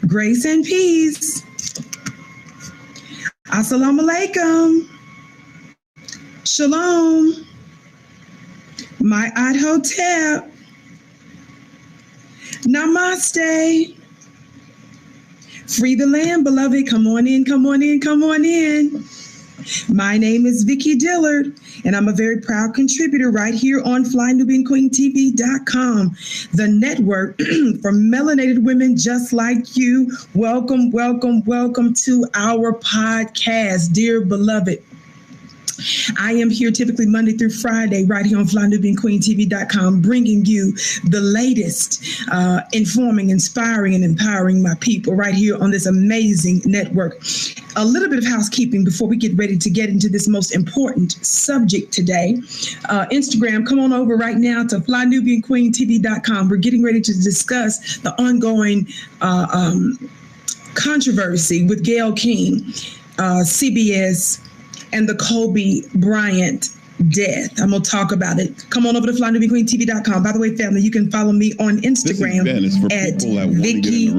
Grace and peace. Assalamu alaikum. Shalom. My Ad Hotel. Namaste. Free the land, beloved. Come on in, come on in, come on in. My name is Vicki Dillard, and I'm a very proud contributor right here on FlyNubianQueenTV.com, the network for melanated women just like you. Welcome, welcome, welcome to our podcast, dear beloved. I am here typically Monday through Friday right here on FlyNubianQueenTV.com, bringing you the latest, informing, inspiring, and empowering my people right here on this amazing network. A little bit of housekeeping before we get ready to get into this most important subject today. Instagram, come on over right now to FlyNubianQueenTV.com. We're getting ready to discuss the ongoing controversy with Gayle KIng, CBS, and the Kobe Bryant death. I'm going to talk about it. Come on over to FlyNubianQueenTV.com. By the way, family, you can follow me on Instagram at Vicki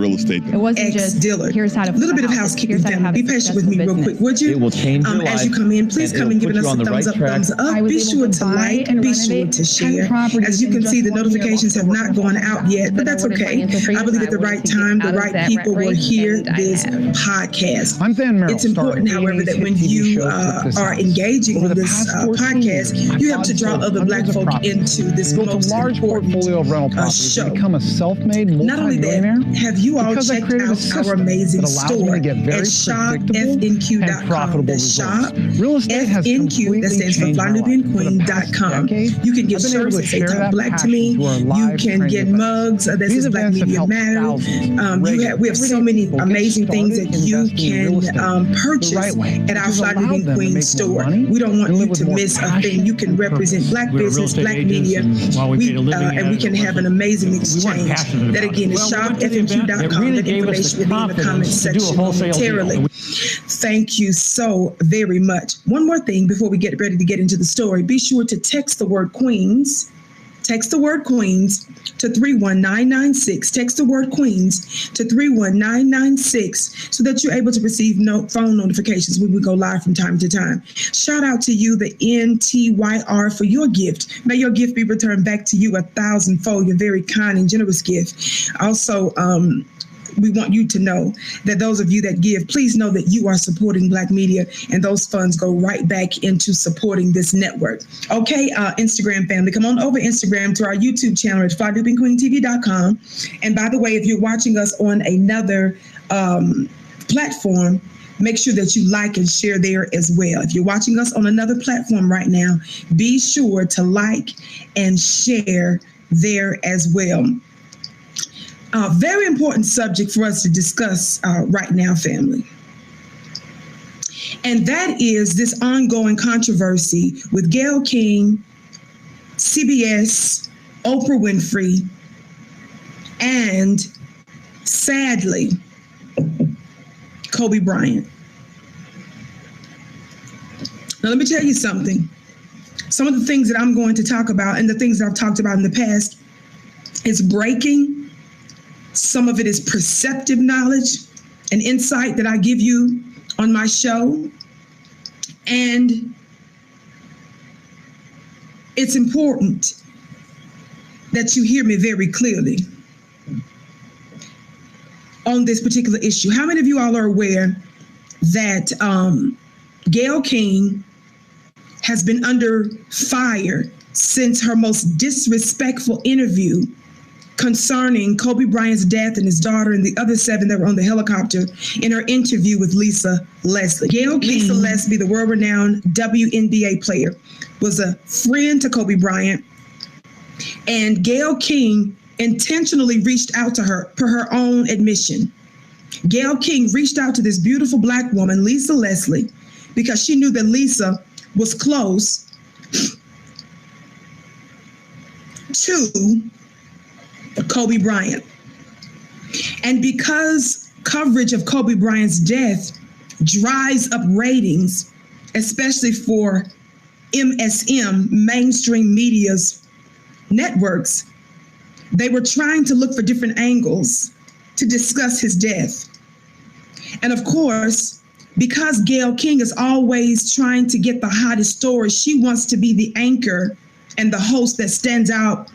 X Dillard. Here's how to. A little bit of housekeeping, family. Be patient with me real quick, would you? It will change your life. As you come in, please come and give us a thumbs up, thumbs up. Be sure to like, be sure to share. As you can see, the notifications have not gone out yet, but that's okay. I believe at the right time, the right people will hear this podcast. It's important, however, that when you are engaging with this podcast, you have to draw other Black folk into this most large portfolio of rental properties show. Become a self-made multi-millionaire. Not only that, have you all checked out our amazing store at shopfnq.com? That's shop FNQ, that stands for FlyNubianQueen.com. You can get shirts that say "Talk Black to Me." You can get mugs that says "Black Media Matter." We have so many amazing things that you can purchase at our Fly Nubian Queen store. We don't want you to miss a thing. You can represent Black business, Black media, and we can have an amazing exchange. That again is shopfnq.com. That information will be in the comment section momentarily. Thank you so very much. One more thing before we get ready to get into the story. Be sure to text the word Queens. Text the word Queens to 31996. Text the word Queens to 31996 so that you're able to receive phone notifications when we go live from time to time. Shout out to you, the NTYR, for your gift. May your gift be returned back to you 1,000-fold. Your very kind and generous gift. Also, we want you to know that those of you that give, please know that you are supporting Black media, and those funds go right back into supporting this network. Okay, Instagram family, come on over Instagram to our YouTube channel at FlyNubianQueenTV.com. And by the way, if you're watching us on another platform, make sure that you like and share there as well. If you're watching us on another platform right now, be sure to like and share there as well. Very important subject for us to discuss right now, family. And that is this ongoing controversy with Gayle KIng, CBS, Oprah Winfrey, and sadly, Kobe Bryant. Now, let me tell you something. Some of the things that I'm going to talk about and the things that I've talked about in the past is breaking. Some of it is perceptive knowledge and insight that I give you on my show. And it's important that you hear me very clearly on this particular issue. How many of you all are aware that Gayle KIng has been under fire since her most disrespectful interview concerning Kobe Bryant's death and his daughter and the other 7 that were on the helicopter in her interview with Lisa Leslie? Gayle KIng, Lisa Leslie, the world-renowned WNBA player, was a friend to Kobe Bryant, and Gayle KIng intentionally reached out to her per her own admission. Gayle KIng reached out to this beautiful Black woman, Lisa Leslie, because she knew that Lisa was close to Kobe Bryant. And because coverage of Kobe Bryant's death drives up ratings, especially for MSM, mainstream media's networks, they were trying to look for different angles to discuss his death. And of course, because Gayle KIng is always trying to get the hottest story, she wants to be the anchor and the host that stands out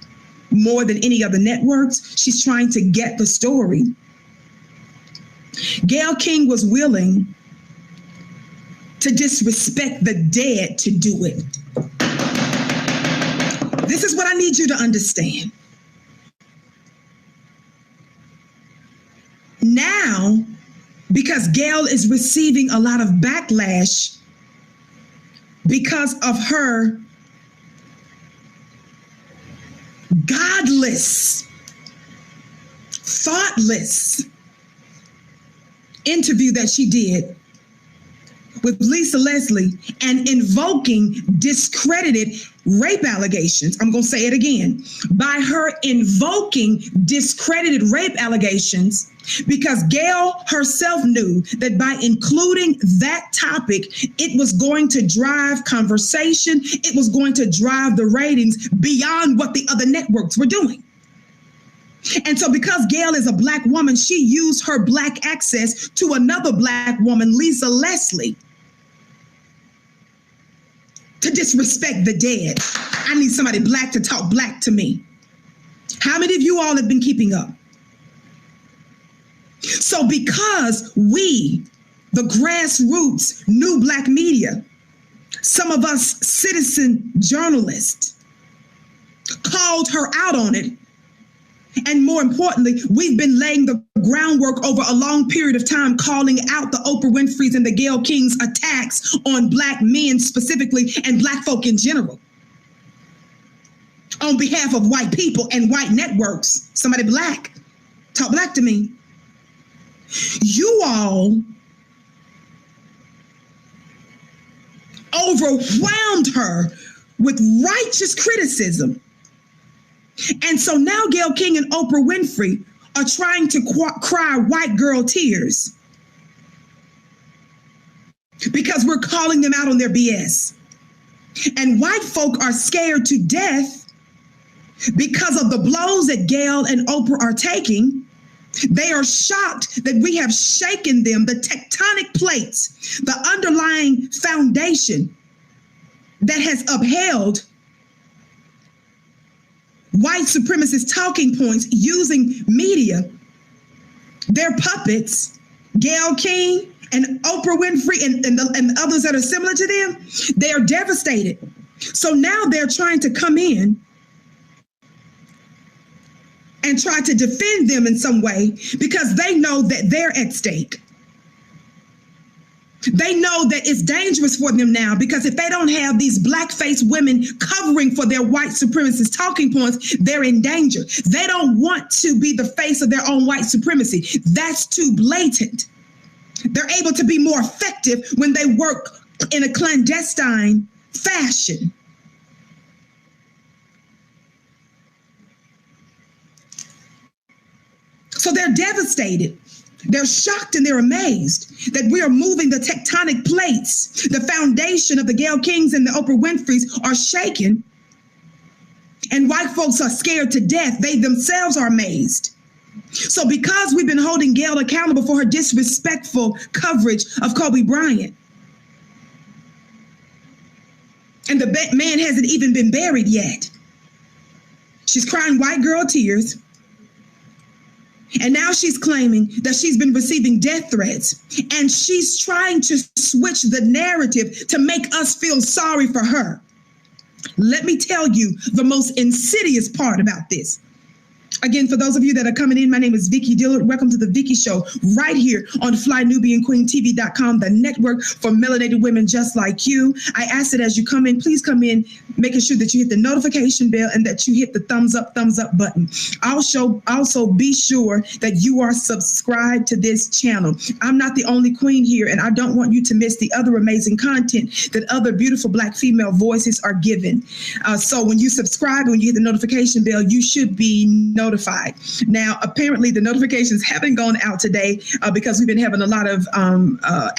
more than any other networks. She's trying to get the story. Gayle KIng was willing to disrespect the dead to do it. This is what I need you to understand. Now, because Gayle is receiving a lot of backlash because of her godless, thoughtless interview that she did with Lisa Leslie and invoking discredited rape allegations. I'm going to say it again. By her invoking discredited rape allegations, because Gayle herself knew that by including that topic, it was going to drive conversation. It was going to drive the ratings beyond what the other networks were doing. And so because Gayle is a Black woman, she used her Black access to another Black woman, Lisa Leslie, to disrespect the dead. I need somebody Black to talk Black to me. How many of you all have been keeping up? So because we, the grassroots, new Black media, some of us citizen journalists, called her out on it. And more importantly, we've been laying the groundwork over a long period of time, calling out the Oprah Winfrey's and the Gayle KIng's attacks on Black men specifically and Black folk in general. On behalf of white people and white networks, somebody Black, talk Black to me. You all overwhelmed her with righteous criticism. And so now Gayle KIng and Oprah Winfrey are trying to cry white girl tears because we're calling them out on their BS. And white folk are scared to death because of the blows that Gayle and Oprah are taking. They are shocked that we have shaken them, the tectonic plates, the underlying foundation that has upheld white supremacist talking points using media. Their puppets, Gayle KIng and Oprah Winfrey and others that are similar to them, they are devastated. So now they're trying to come in and try to defend them in some way because they know that they're at stake. They know that it's dangerous for them now because if they don't have these black-faced women covering for their white supremacist talking points, they're in danger. They don't want to be the face of their own white supremacy. That's too blatant. They're able to be more effective when they work in a clandestine fashion. So they're devastated. They're shocked and they're amazed that we are moving the tectonic plates. The foundation of the Gayle KIngs and the Oprah Winfreys are shaken. And white folks are scared to death. They themselves are amazed. So because we've been holding Gayle accountable for her disrespectful coverage of Kobe Bryant, and the man hasn't even been buried yet, she's crying white girl tears. And now she's claiming that she's been receiving death threats, and she's trying to switch the narrative to make us feel sorry for her. Let me tell you the most insidious part about this. Again, for those of you that are coming in, my name is Vicki Dillard. Welcome to The Vicki Show, right here on FlyNubianQueenTV.com, the network for melanated women just like you. I ask that as you come in, please come in, making sure that you hit the notification bell and that you hit the thumbs up button. Also be sure that you are subscribed to this channel. I'm not the only queen here, and I don't want you to miss the other amazing content that other beautiful Black female voices are given. So when you subscribe, when you hit the notification bell, you should be notified. Now, apparently the notifications haven't gone out today because we've been having a lot of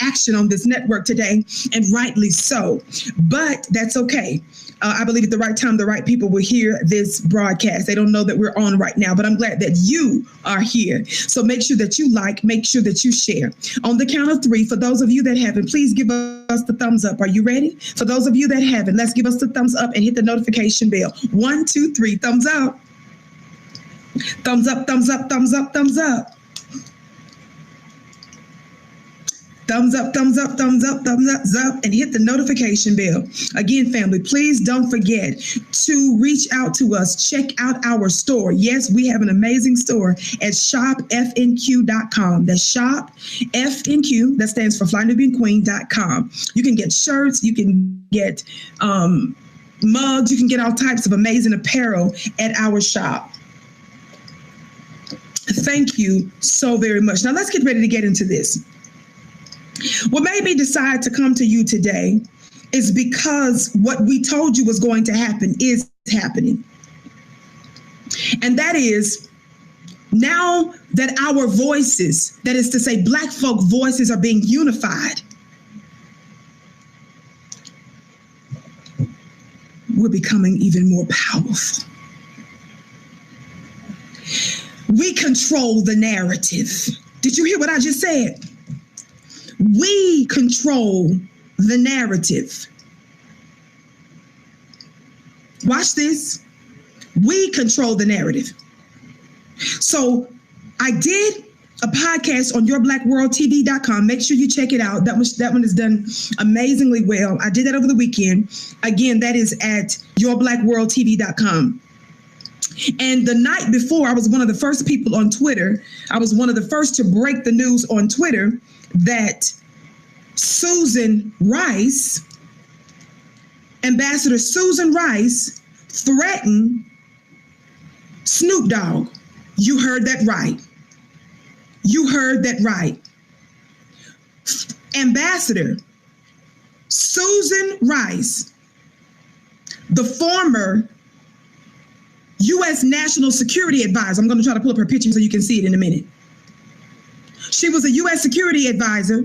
action on this network today, and rightly so. But that's okay. I believe at the right time, the right people will hear this broadcast. They don't know that we're on right now, but I'm glad that you are here. So make sure that you like, make sure that you share. On the count of 3, for those of you that haven't, please give us the thumbs up. Are you ready? For those of you that haven't, let's give us the thumbs up and hit the notification bell. 1, 2, 3, thumbs up. Thumbs up, thumbs up, thumbs up, thumbs up. Thumbs up, thumbs up, thumbs up, thumbs up, and hit the notification bell. Again, family, please don't forget to reach out to us. Check out our store. Yes, we have an amazing store at shopfnq.com. That's shopfnq, that stands for flynubianqueen.com. You can get shirts, you can get mugs, you can get all types of amazing apparel at our shop. Thank you so very much. Now let's get ready to get into this. What made me decide to come to you today is because what we told you was going to happen is happening. And that is, now that our voices, that is to say, Black folk voices, are being unified, we're becoming even more powerful. We control the narrative. Did you hear what I just said? We control the narrative. Watch this. We control the narrative. So I did a podcast on yourblackworldtv.com. Make sure you check it out. That one is done amazingly well. I did that over the weekend. Again, that is at yourblackworldtv.com. And the night before, I was one of the first people on Twitter. I was one of the first to break the news on Twitter that Susan Rice, Ambassador Susan Rice, threatened Snoop Dogg. You heard that right. You heard that right. Ambassador Susan Rice, the former U.S. National Security Advisor. I'm going to try to pull up her picture so you can see it in a minute. She was a U.S. Security Advisor,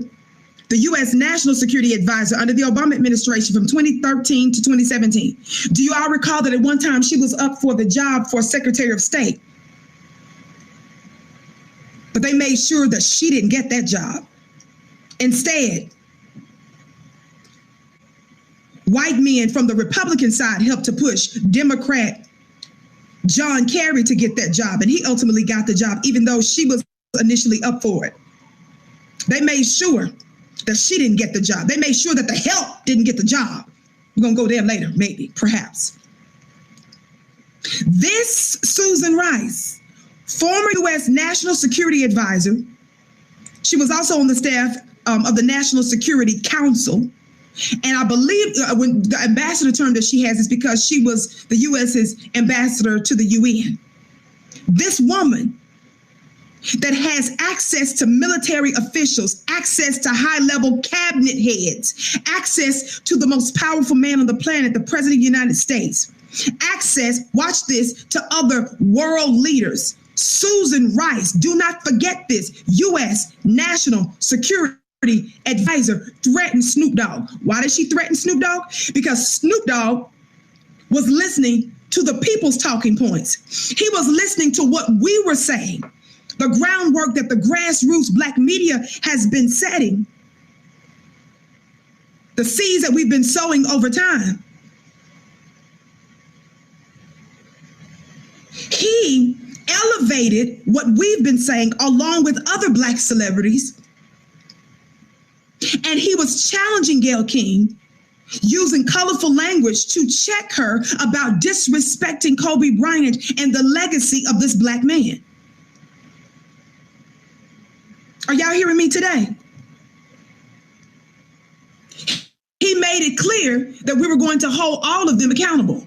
the U.S. National Security Advisor under the Obama administration from 2013 to 2017. Do you all recall that at one time she was up for the job for Secretary of State? But they made sure that she didn't get that job. Instead, white men from the Republican side helped to push Democrat John Kerry to get that job, and he ultimately got the job, even though she was initially up for it. They made sure that she didn't get the job. They made sure that the help didn't get the job. We're going to go there later, maybe, perhaps. This Susan Rice, former U.S. National Security Advisor, she was also on the staff of the National Security Council. And I believe when the ambassador term that she has is because she was the U.S.'s ambassador to the UN. This woman that has access to military officials, access to high-level cabinet heads, access to the most powerful man on the planet, the President of the United States, access, watch this, to other world leaders. Susan Rice, do not forget this, U.S. National Security Advisor, threatened Snoop Dogg. Why did she threaten Snoop Dogg? Because Snoop Dogg was listening to the people's talking points. He was listening to what we were saying, the groundwork that the grassroots Black media has been setting, the seeds that we've been sowing over time. He elevated what we've been saying along with other Black celebrities, and he was challenging Gayle KIng, using colorful language to check her about disrespecting Kobe Bryant and the legacy of this Black man. Are y'all hearing me today? He made it clear that we were going to hold all of them accountable.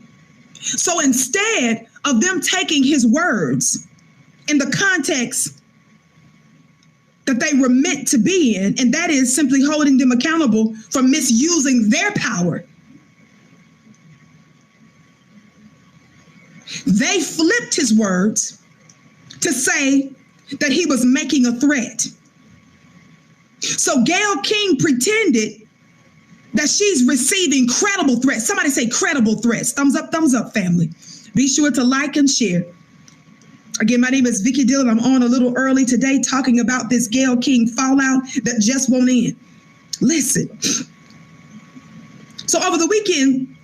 So instead of them taking his words in the context that they were meant to be in, and that is simply holding them accountable for misusing their power, they flipped his words to say that he was making a threat. So Gayle KIng pretended that she's receiving credible threats. Somebody say credible threats. Thumbs up, family. Be sure to like and share. Again, my name is Vicki Dillard. I'm on a little early today talking about this Gayle KIng fallout that just won't end. Listen. So over the weekend,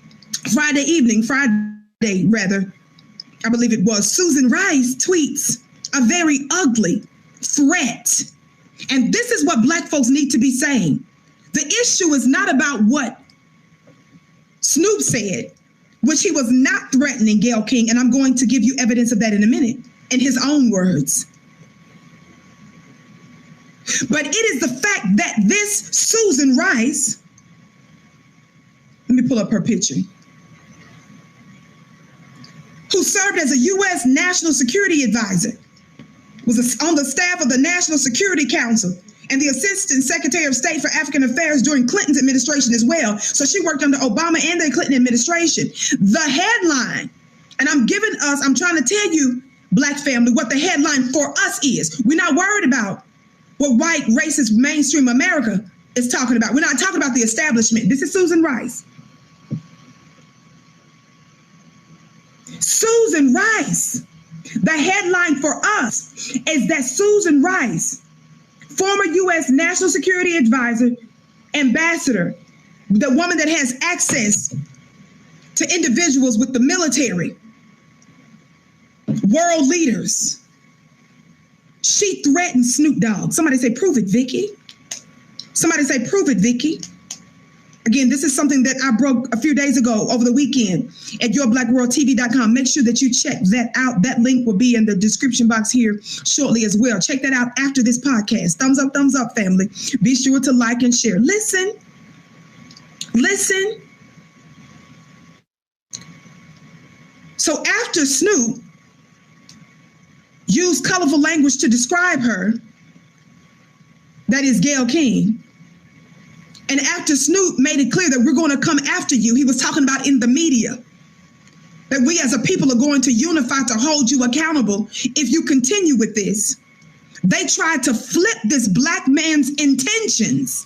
Friday, I believe it was, Susan Rice tweets a very ugly threat. And this is what Black folks need to be saying. The issue is not about what Snoop said, which he was not threatening Gayle KIng, and I'm going to give you evidence of that in a minute, in his own words. But it is the fact that this Susan Rice, let me pull up her picture, who served as a U.S. National Security Advisor, was on the staff of the National Security Council, and the Assistant Secretary of State for African Affairs during Clinton's administration as well. So she worked under Obama and the Clinton administration. The headline, and I'm trying to tell you, Black family, what the headline for us is. We're not worried about what white, racist, mainstream America is talking about. We're not talking about the establishment. This is Susan Rice. Susan Rice. The headline for us is that Susan Rice, former U.S. National Security Advisor, ambassador, the woman that has access to individuals with the military, world leaders, she threatened Snoop Dogg. Somebody say, prove it, Vicki. Somebody say, prove it, Vicki. Again, this is something that I broke a few days ago over the weekend at yourblackworldtv.com. Make sure that you check that out. That link will be in the description box here shortly as well. Check that out after this podcast. Thumbs up, family. Be sure to like and share. Listen. So after Snoop used colorful language to describe her, that is Gayle KIng, and after Snoop made it clear that we're going to come after you, he was talking about in the media, that we as a people are going to unify to hold you accountable if you continue with this. They tried to flip this Black man's intentions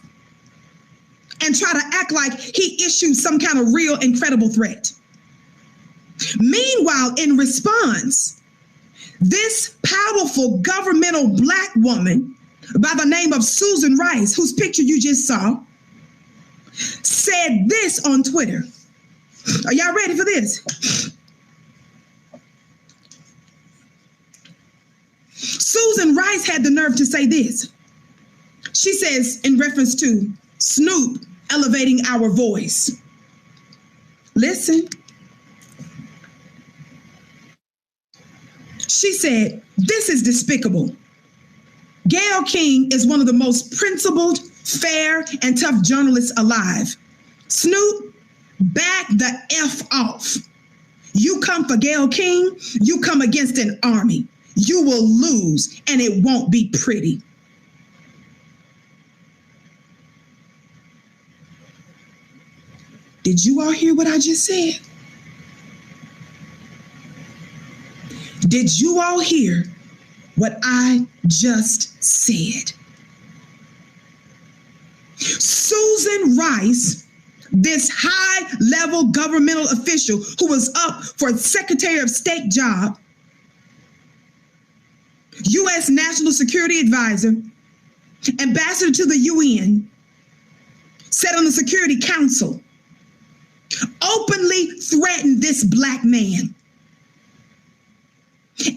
and try to act like he issued some kind of real incredible threat. Meanwhile, in response, this powerful governmental Black woman by the name of Susan Rice, whose picture you just saw, said this on Twitter. Are y'all ready for this? Susan Rice had the nerve to say this. She says, in reference to Snoop elevating our voice. Listen. She said, this is despicable. Gayle KIng is one of the most principled, fair, and tough journalists alive. Snoop, back the F off. You come for Gayle KIng, you come against an army. You will lose, and it won't be pretty. Did you all hear what I just said? Did you all hear what I just said? Susan Rice, this high-level governmental official who was up for a Secretary of State job, U.S. National Security Advisor, ambassador to the UN, sat on the Security Council, openly threatened this Black man.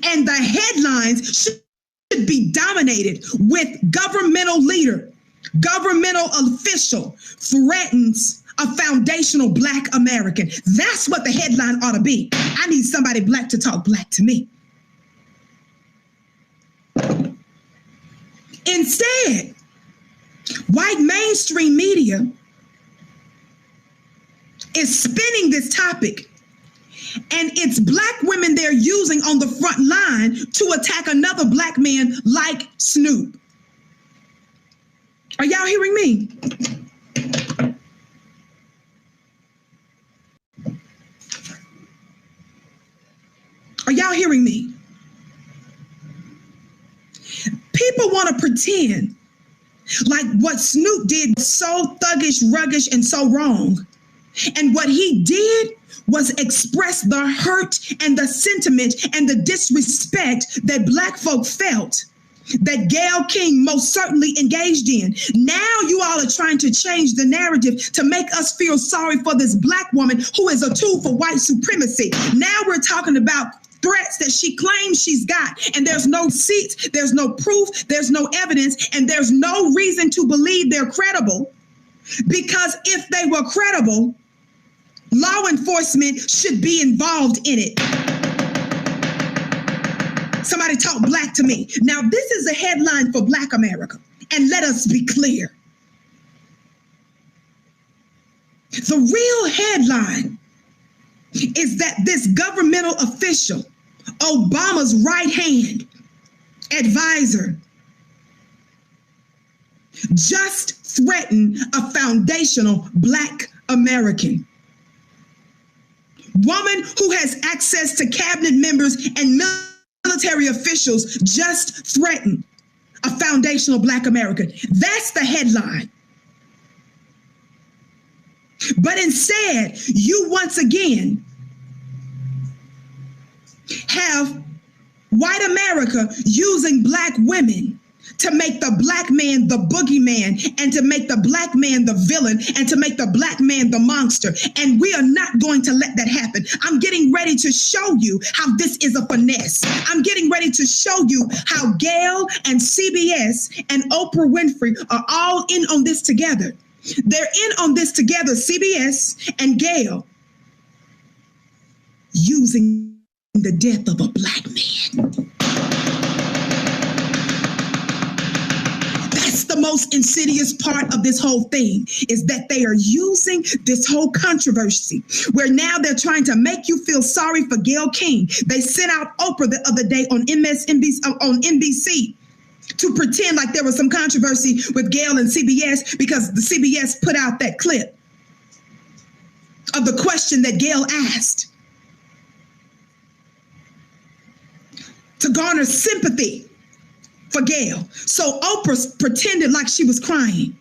And the headlines should be dominated with governmental leader, governmental official threatens a foundational Black American. That's what the headline ought to be. I need somebody Black to talk Black to me. Instead, white mainstream media is spinning this topic, and it's Black women they're using on the front line to attack another Black man like Snoop. Are y'all hearing me? Are y'all hearing me? people want to pretend like what Snoop did was so thuggish, ruggish, and so wrong. And what he did was express the hurt and the sentiment and the disrespect that Black folk felt that Gayle KIng most certainly engaged in. Now you all are trying to change the narrative to make us feel sorry for this Black woman who is a tool for white supremacy. Now we're talking about threats that she claims she's got, and there's no receipts, there's no proof, there's no evidence, and there's no reason to believe they're credible, because if they were credible, law enforcement should be involved in it. Somebody talk Black to me. Now, this is a headline for Black America, and let us be clear. The real headline is that this governmental official, Obama's right-hand advisor, just threatened a foundational Black American. Woman who has access to cabinet members and military officials just threatened a foundational Black American. That's the headline. But instead, you once again have white America using Black women to make the Black man the boogeyman, and to make the Black man the villain, and to make the Black man the monster. And we are not going to let that happen. I'm getting ready to show you how this is a finesse. I'm getting ready to show you how Gayle and CBS and Oprah Winfrey are all in on this together. They're in on this together, CBS and Gayle, using the death of a Black man. That's the most insidious part of this whole thing, is that they are using this whole controversy where now they're trying to make you feel sorry for Gayle KIng. They sent out Oprah the other day on NBC to pretend like there was some controversy with Gayle and CBS, because the CBS put out that clip of the question that Gayle asked to garner sympathy for Gayle. So Oprah pretended like she was crying.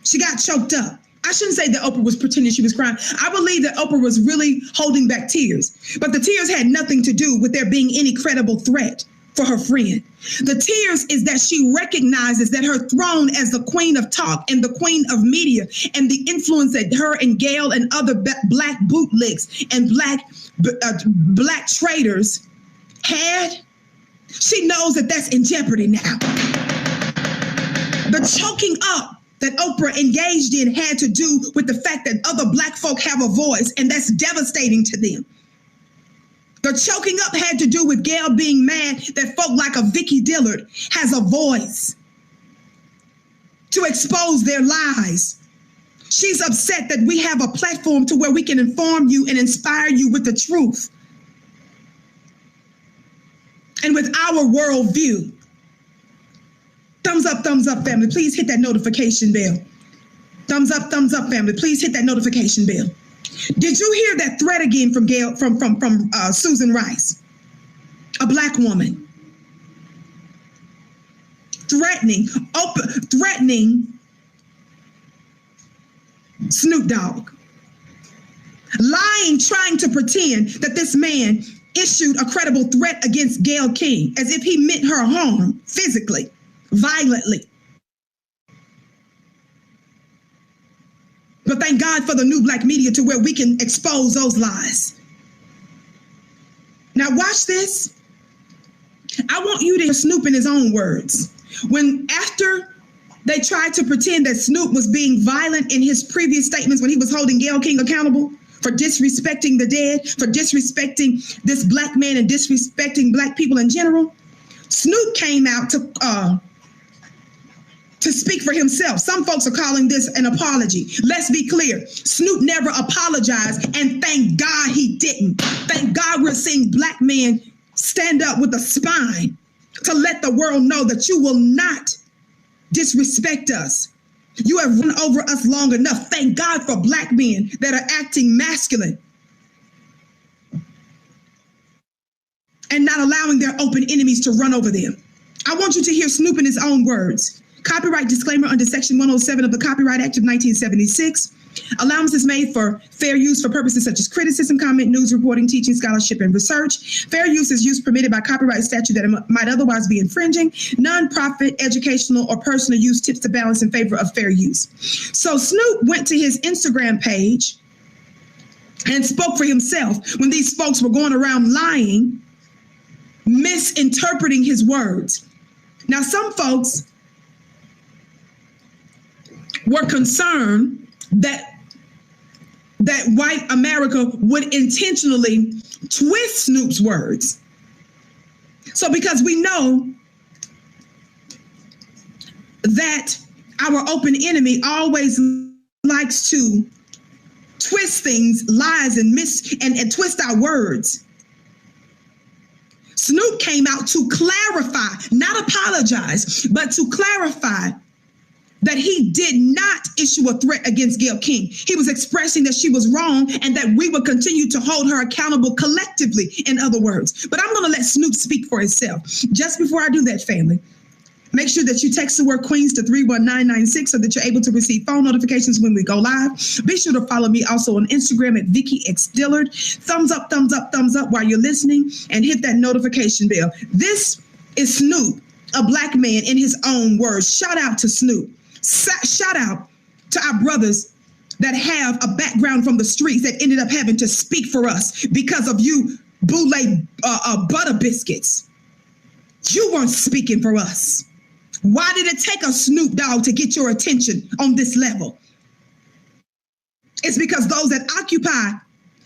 She got choked up. I shouldn't say that Oprah was pretending she was crying. I believe that Oprah was really holding back tears, but the tears had nothing to do with there being any credible threat for her friend. The tears is that she recognizes that her throne as the queen of talk and the queen of media, and the influence that her and Gayle and other Black bootlegs and Black traders had, she knows that that's in jeopardy now. The choking up that Oprah engaged in had to do with the fact that other Black folk have a voice, and that's devastating to them. The choking up had to do with Gayle being mad that folk like a Vicki Dillard has a voice to expose their lies. She's upset that we have a platform to where we can inform you and inspire you with the truth and with our worldview. Thumbs up, family. Please hit that notification bell. Thumbs up, family. Please hit that notification bell. Did you hear that threat again from Gayle, from Susan Rice, a Black woman, threatening Snoop Dogg, lying, trying to pretend that this man issued a credible threat against Gayle KIng as if he meant her harm physically, violently. But thank God for the new Black media to where we can expose those lies. Now watch this. I want you to hear Snoop in his own words. After they tried to pretend that Snoop was being violent in his previous statements when he was holding Gayle KIng accountable for disrespecting the dead, for disrespecting this Black man and disrespecting Black people in general, Snoop came out to speak for himself. Some folks are calling this an apology. Let's be clear. Snoop never apologized, and thank God he didn't. Thank God we're seeing Black men stand up with a spine to let the world know that you will not disrespect us. You have run over us long enough. Thank God for Black men that are acting masculine and not allowing their open enemies to run over them. I want you to hear Snoop in his own words. Copyright disclaimer under Section 107 of the Copyright Act of 1976. Allowance is made for fair use for purposes such as criticism, comment, news reporting, teaching, scholarship, and research. Fair use is use permitted by copyright statute that might otherwise be infringing. Non-profit, educational, or personal use tips the balance in favor of fair use. So Snoop went to his Instagram page and spoke for himself when these folks were going around lying, misinterpreting his words. Now, some folks were concerned that white America would intentionally twist Snoop's words. So because we know that our open enemy always likes to twist things, lies, and twist our words, Snoop came out to clarify, not apologize, but to clarify that he did not issue a threat against Gayle KIng. He was expressing that she was wrong and that we would continue to hold her accountable collectively, in other words. But I'm going to let Snoop speak for himself. Just before I do that, family, make sure that you text the word Queens to 31996 so that you're able to receive phone notifications when we go live. Be sure to follow me also on Instagram at Vicki Dillard. Thumbs up, thumbs up, thumbs up while you're listening, and hit that notification bell. This is Snoop, a black man in his own words. Shout out to Snoop. Shout out to our brothers that have a background from the streets that ended up having to speak for us because of you boule butter biscuits. You weren't speaking for us. Why did it take a Snoop Dogg to get your attention on this level? It's because those that occupy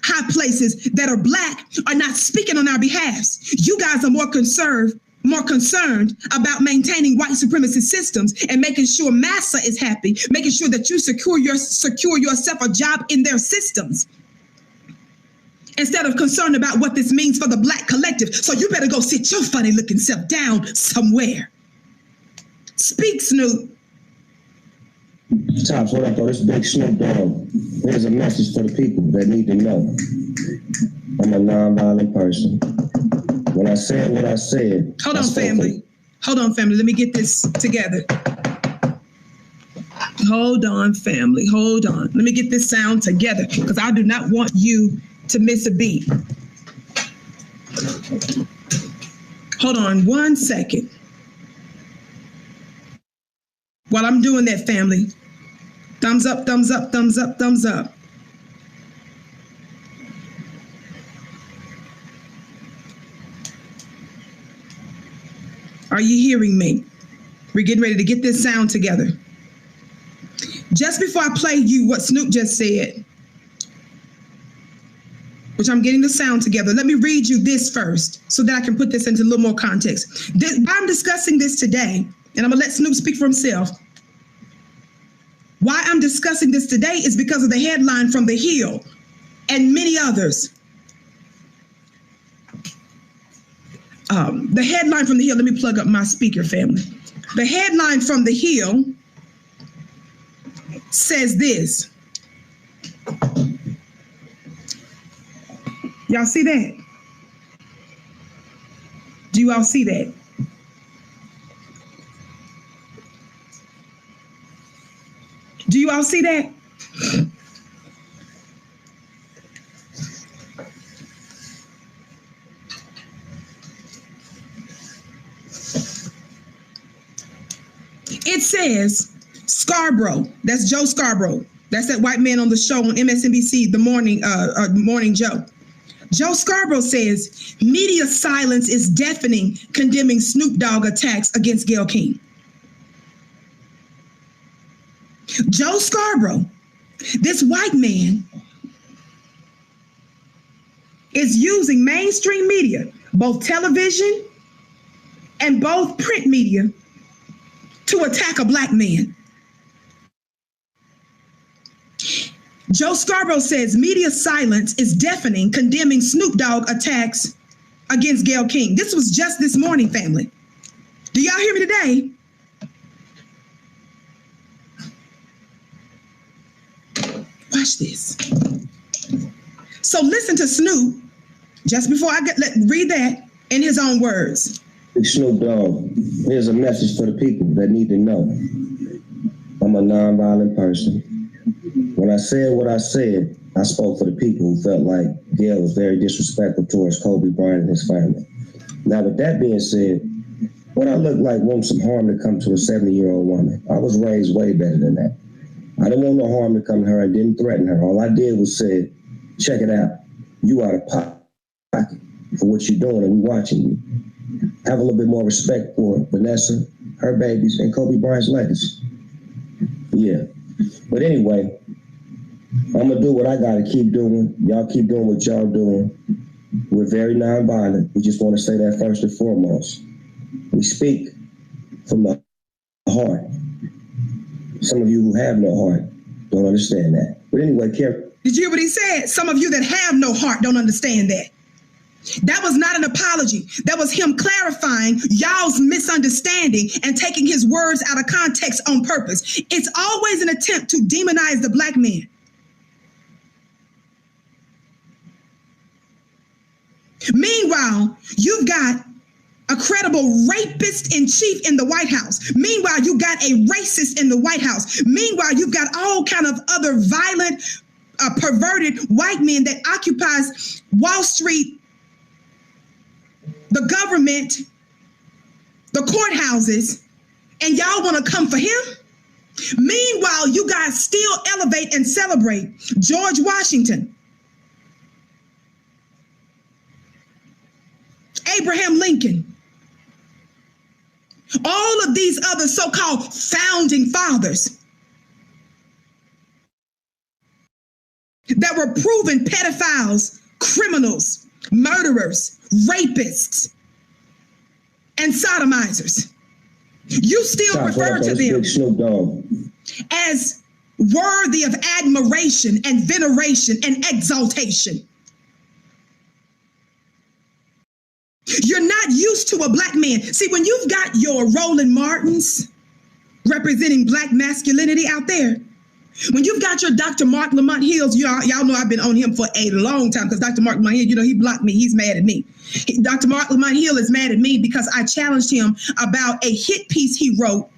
high places that are black are not speaking on our behalves. You guys are more concerned about maintaining white supremacist systems and making sure massa is happy, making sure that you secure yourself a job in their systems, instead of concerned about what this means for the black collective. So you better go sit your funny looking self down somewhere. Speak, Snoop. Tops, what up, though? This big Snoop Dogg. Here's a message for the people that need to know. I'm a nonviolent person. When I said what I said... Hold on, family. Let me get this together. Hold on, family. Hold on. Let me get this sound together because I do not want you to miss a beat. Hold on 1 second. While I'm doing that, family, thumbs up, thumbs up, thumbs up, thumbs up. Are you hearing me? We're getting ready to get this sound together. Just before I play you what Snoop just said, which I'm getting the sound together, let me read you this first so that I can put this into a little more context. I'm discussing this today, and I'm going to let Snoop speak for himself. Why I'm discussing this today is because of the headline from The Hill and many others. The headline from The Hill, let me plug up my speaker, family. The headline from The Hill says this. Y'all see that? Do you all see that? Do you all see that? It says Scarborough. That's Joe Scarborough. That's that white man on the show on MSNBC, the Morning Joe. Joe Scarborough says media silence is deafening, condemning Snoop Dogg attacks against Gayle KIng. Joe Scarborough, this white man, is using mainstream media, both television and both print media, to attack a black man. Joe Scarborough says media silence is deafening, condemning Snoop Dogg attacks against Gayle KIng. This was just this morning, family. Do y'all hear me today? Watch this. So listen to Snoop, just before read that in his own words. Big Snoop Dogg, here's a message for the people that need to know. I'm a nonviolent person. When I said what I said, I spoke for the people who felt like Gayle was very disrespectful towards Kobe Bryant and his family. Now, with that being said, what I look like wants some harm to come to a 70-year-old woman. I was raised way better than that. I didn't want no harm to come to her. I didn't threaten her. All I did was say, check it out. You out of pocket for what you're doing, and we watching you. Have a little bit more respect for Vanessa, her babies, and Kobe Bryant's legacy. Yeah. But anyway, I'm going to do what I got to keep doing. Y'all keep doing what y'all doing. We're very nonviolent. We just want to say that first and foremost. We speak from the heart. Some of you who have no heart don't understand that. But anyway, Karen. Did you hear what he said? Some of you that have no heart don't understand that. That was not an apology. That was him clarifying y'all's misunderstanding and taking his words out of context on purpose. It's always an attempt to demonize the black man. Meanwhile, you've got a credible rapist in chief in the White House. Meanwhile, you got a racist in the White House. Meanwhile, you've got all kind of other violent, perverted white men that occupies Wall Street, the government, the courthouses, and y'all want to come for him? Meanwhile, you guys still elevate and celebrate George Washington, Abraham Lincoln, all of these other so-called founding fathers that were proven pedophiles, criminals, murderers, rapists, and sodomizers. You still refer to them as worthy of admiration and veneration and exaltation. You're not used to a black man. See, when you've got your Roland Martins representing black masculinity out there, when you've got your Dr. Mark Lamont Hills, y'all know I've been on him for a long time because Dr. Mark Lamont Hill, he blocked me. He's mad at me. Dr. Mark Lamont Hill is mad at me because I challenged him about a hit piece he wrote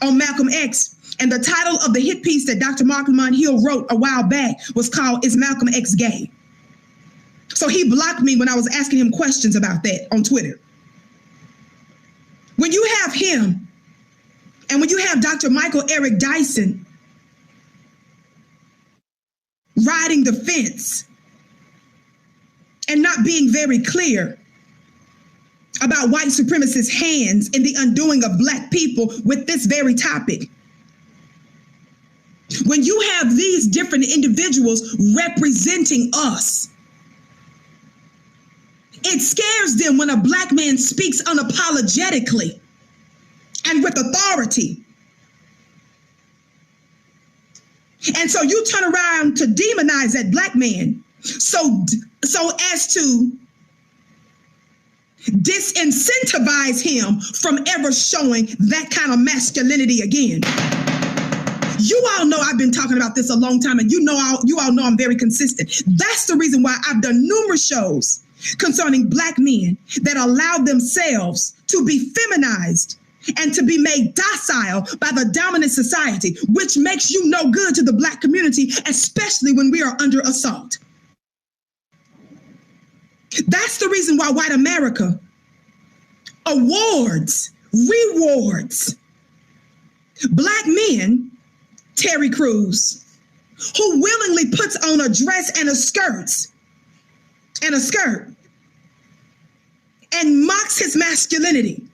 on Malcolm X. And the title of the hit piece that Dr. Mark Lamont Hill wrote a while back was called "Is Malcolm X Gay?" So he blocked me when I was asking him questions about that on Twitter. When you have him, and when you have Dr. Michael Eric Dyson riding the fence and not being very clear about white supremacist hands in the undoing of black people with this very topic, when you have these different individuals representing us, it scares them when a black man speaks unapologetically and with authority. And so you turn around to demonize that black man so as to disincentivize him from ever showing that kind of masculinity again. You all know I've been talking about this a long time, and you all know I'm very consistent. That's the reason why I've done numerous shows concerning black men that allow themselves to be feminized and to be made docile by the dominant society, which makes you no good to the black community, especially when we are under assault. That's the reason why white America rewards black men, Terry Crews, who willingly puts on a dress and a skirt and mocks his masculinity.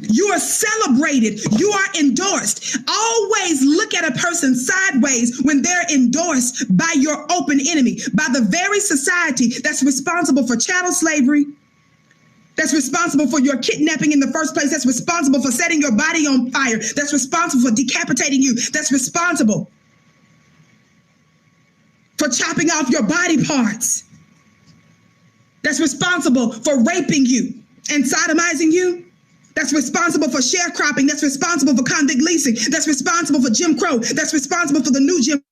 You are celebrated. You are endorsed. Always look at a person sideways when they're endorsed by your open enemy, by the very society that's responsible for chattel slavery, that's responsible for your kidnapping in the first place, that's responsible for setting your body on fire, that's responsible for decapitating you, that's responsible for chopping off your body parts, that's responsible for raping you and sodomizing you, that's responsible for sharecropping, that's responsible for convict leasing, that's responsible for Jim Crow, that's responsible for the new Jim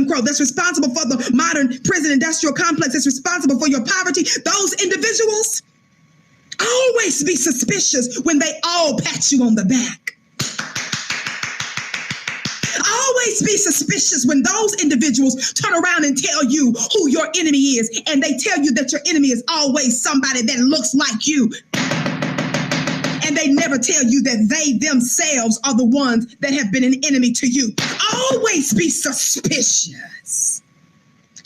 Crow, that's responsible for the modern prison industrial complex, that's responsible for your poverty, those individuals, always be suspicious when they all pat you on the back. Always be suspicious when those individuals turn around and tell you who your enemy is, and they tell you that your enemy is always somebody that looks like you. And they never tell you that they themselves are the ones that have been an enemy to you. Always be suspicious.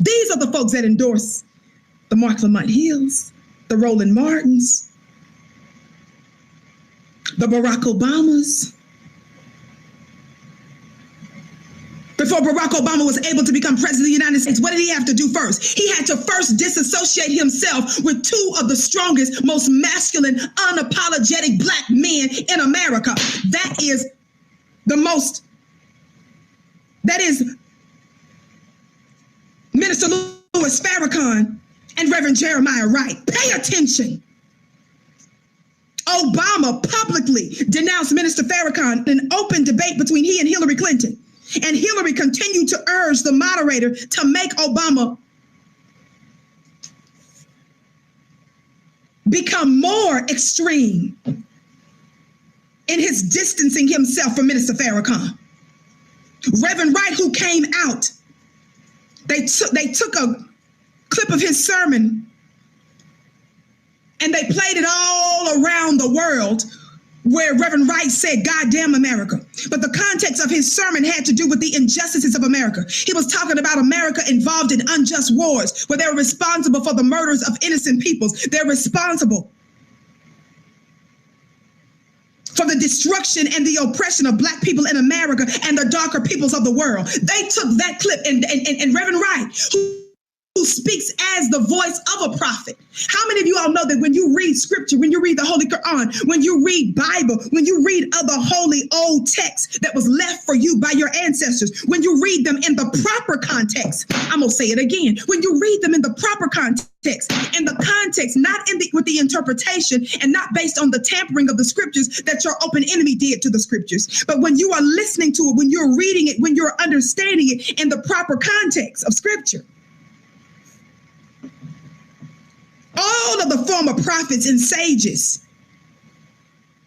These are the folks that endorse the Mark Lamont Hills, the Roland Martins, the Barack Obamas. Before Barack Obama was able to become president of the United States, what did he have to do first? He had to first disassociate himself with two of the strongest, most masculine, unapologetic black men in America. That is Minister Louis Farrakhan and Reverend Jeremiah Wright. Pay attention. Obama publicly denounced Minister Farrakhan in an open debate between he and Hillary Clinton. And Hillary continued to urge the moderator to make Obama become more extreme in his distancing himself from Minister Farrakhan. Reverend Wright, who came out, they took a clip of his sermon and they played it all around the world, where Reverend Wright said, "God damn America." But the context of his sermon had to do with the injustices of America. He was talking about America involved in unjust wars, where they're responsible for the murders of innocent peoples. They're responsible for the destruction and the oppression of black people in America and the darker peoples of the world. They took that clip and Reverend Wright, who speaks as the voice of a prophet. How many of you all know that when you read scripture, when you read the Holy Quran, when you read Bible, when you read other holy old texts that was left for you by your ancestors, when you read them in the proper context, I'm going to say it again, when you read them in the proper context, not with the interpretation and not based on the tampering of the scriptures that your open enemy did to the scriptures, but when you are listening to it, when you're reading it, when you're understanding it in the proper context of scripture. All of the former prophets and sages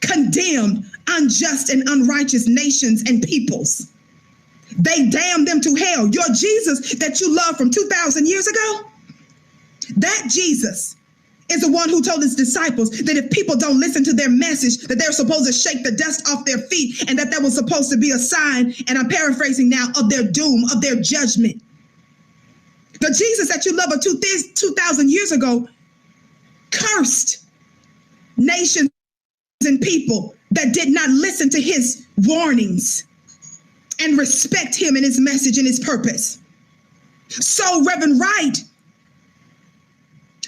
condemned unjust and unrighteous nations and peoples. They damned them to hell. Your Jesus that you love from 2,000 years ago, that Jesus is the one who told his disciples that if people don't listen to their message, that they're supposed to shake the dust off their feet, and that was supposed to be a sign, and I'm paraphrasing now, of their doom, of their judgment. The Jesus that you love of 2,000 years ago cursed nations and people that did not listen to his warnings and respect him and his message and his purpose. So Reverend Wright,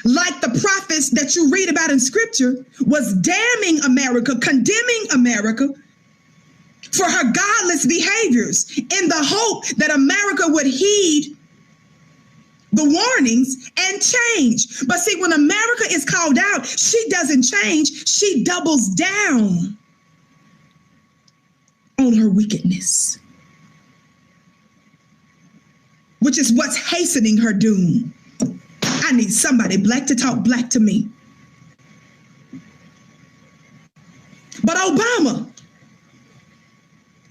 like the prophets that you read about in scripture, was damning America, condemning America for her godless behaviors in the hope that America would heed the warnings and change. But see, when America is called out, she doesn't change. She doubles down on her wickedness, which is what's hastening her doom. I need somebody black to talk black to me. But Obama,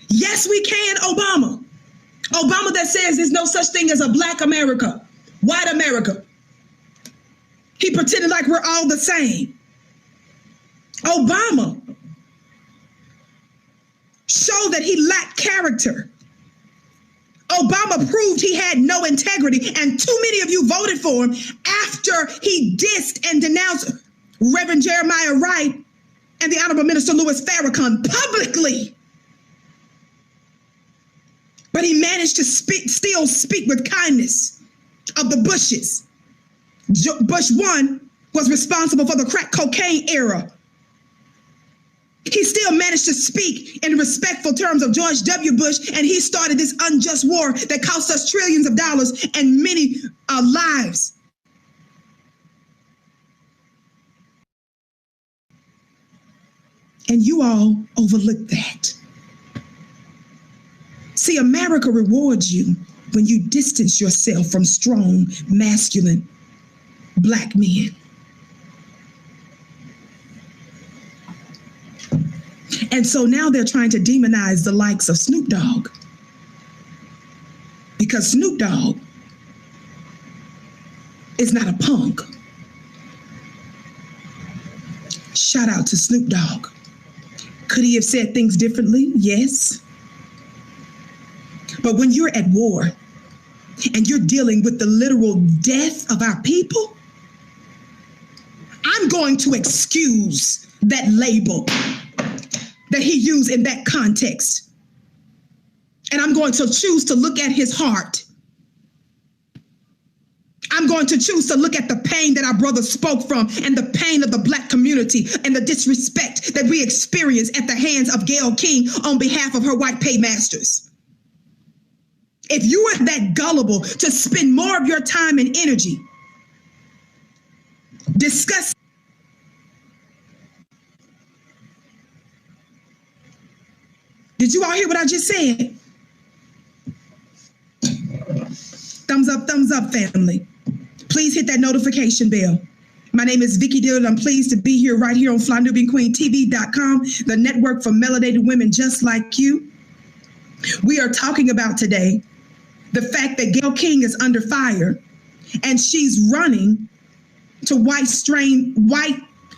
yes, we can, Obama. Obama that says there's no such thing as a black America. White America. He pretended like we're all the same. Obama showed that he lacked character. Obama proved he had no integrity, and too many of you voted for him after he dissed and denounced Reverend Jeremiah Wright and the Honorable Minister Louis Farrakhan publicly. But he managed to still speak with kindness of the Bushes. Bush 1 was responsible for the crack cocaine era. He still managed to speak in respectful terms of George W. Bush, and he started this unjust war that cost us trillions of dollars and many lives. And you all overlooked that. See, America rewards you when you distance yourself from strong, masculine Black men. And so now they're trying to demonize the likes of Snoop Dogg, because Snoop Dogg is not a punk. Shout out to Snoop Dogg. Could he have said things differently? Yes. But when you're at war and you're dealing with the literal death of our people, I'm going to excuse that label that he used in that context. And I'm going to choose to look at his heart. I'm going to choose to look at the pain that our brother spoke from, and the pain of the Black community, and the disrespect that we experience at the hands of Gayle KIng on behalf of her white paymasters. If you are that gullible to spend more of your time and energy discussing, did you all hear what I just said? Thumbs up, family. Please hit that notification bell. My name is Vicki Dillard. I'm pleased to be here right here on FlyNubianQueenTV.com, the network for melanated women just like you. We are talking about today the fact that Gayle KIng is under fire, and she's running to white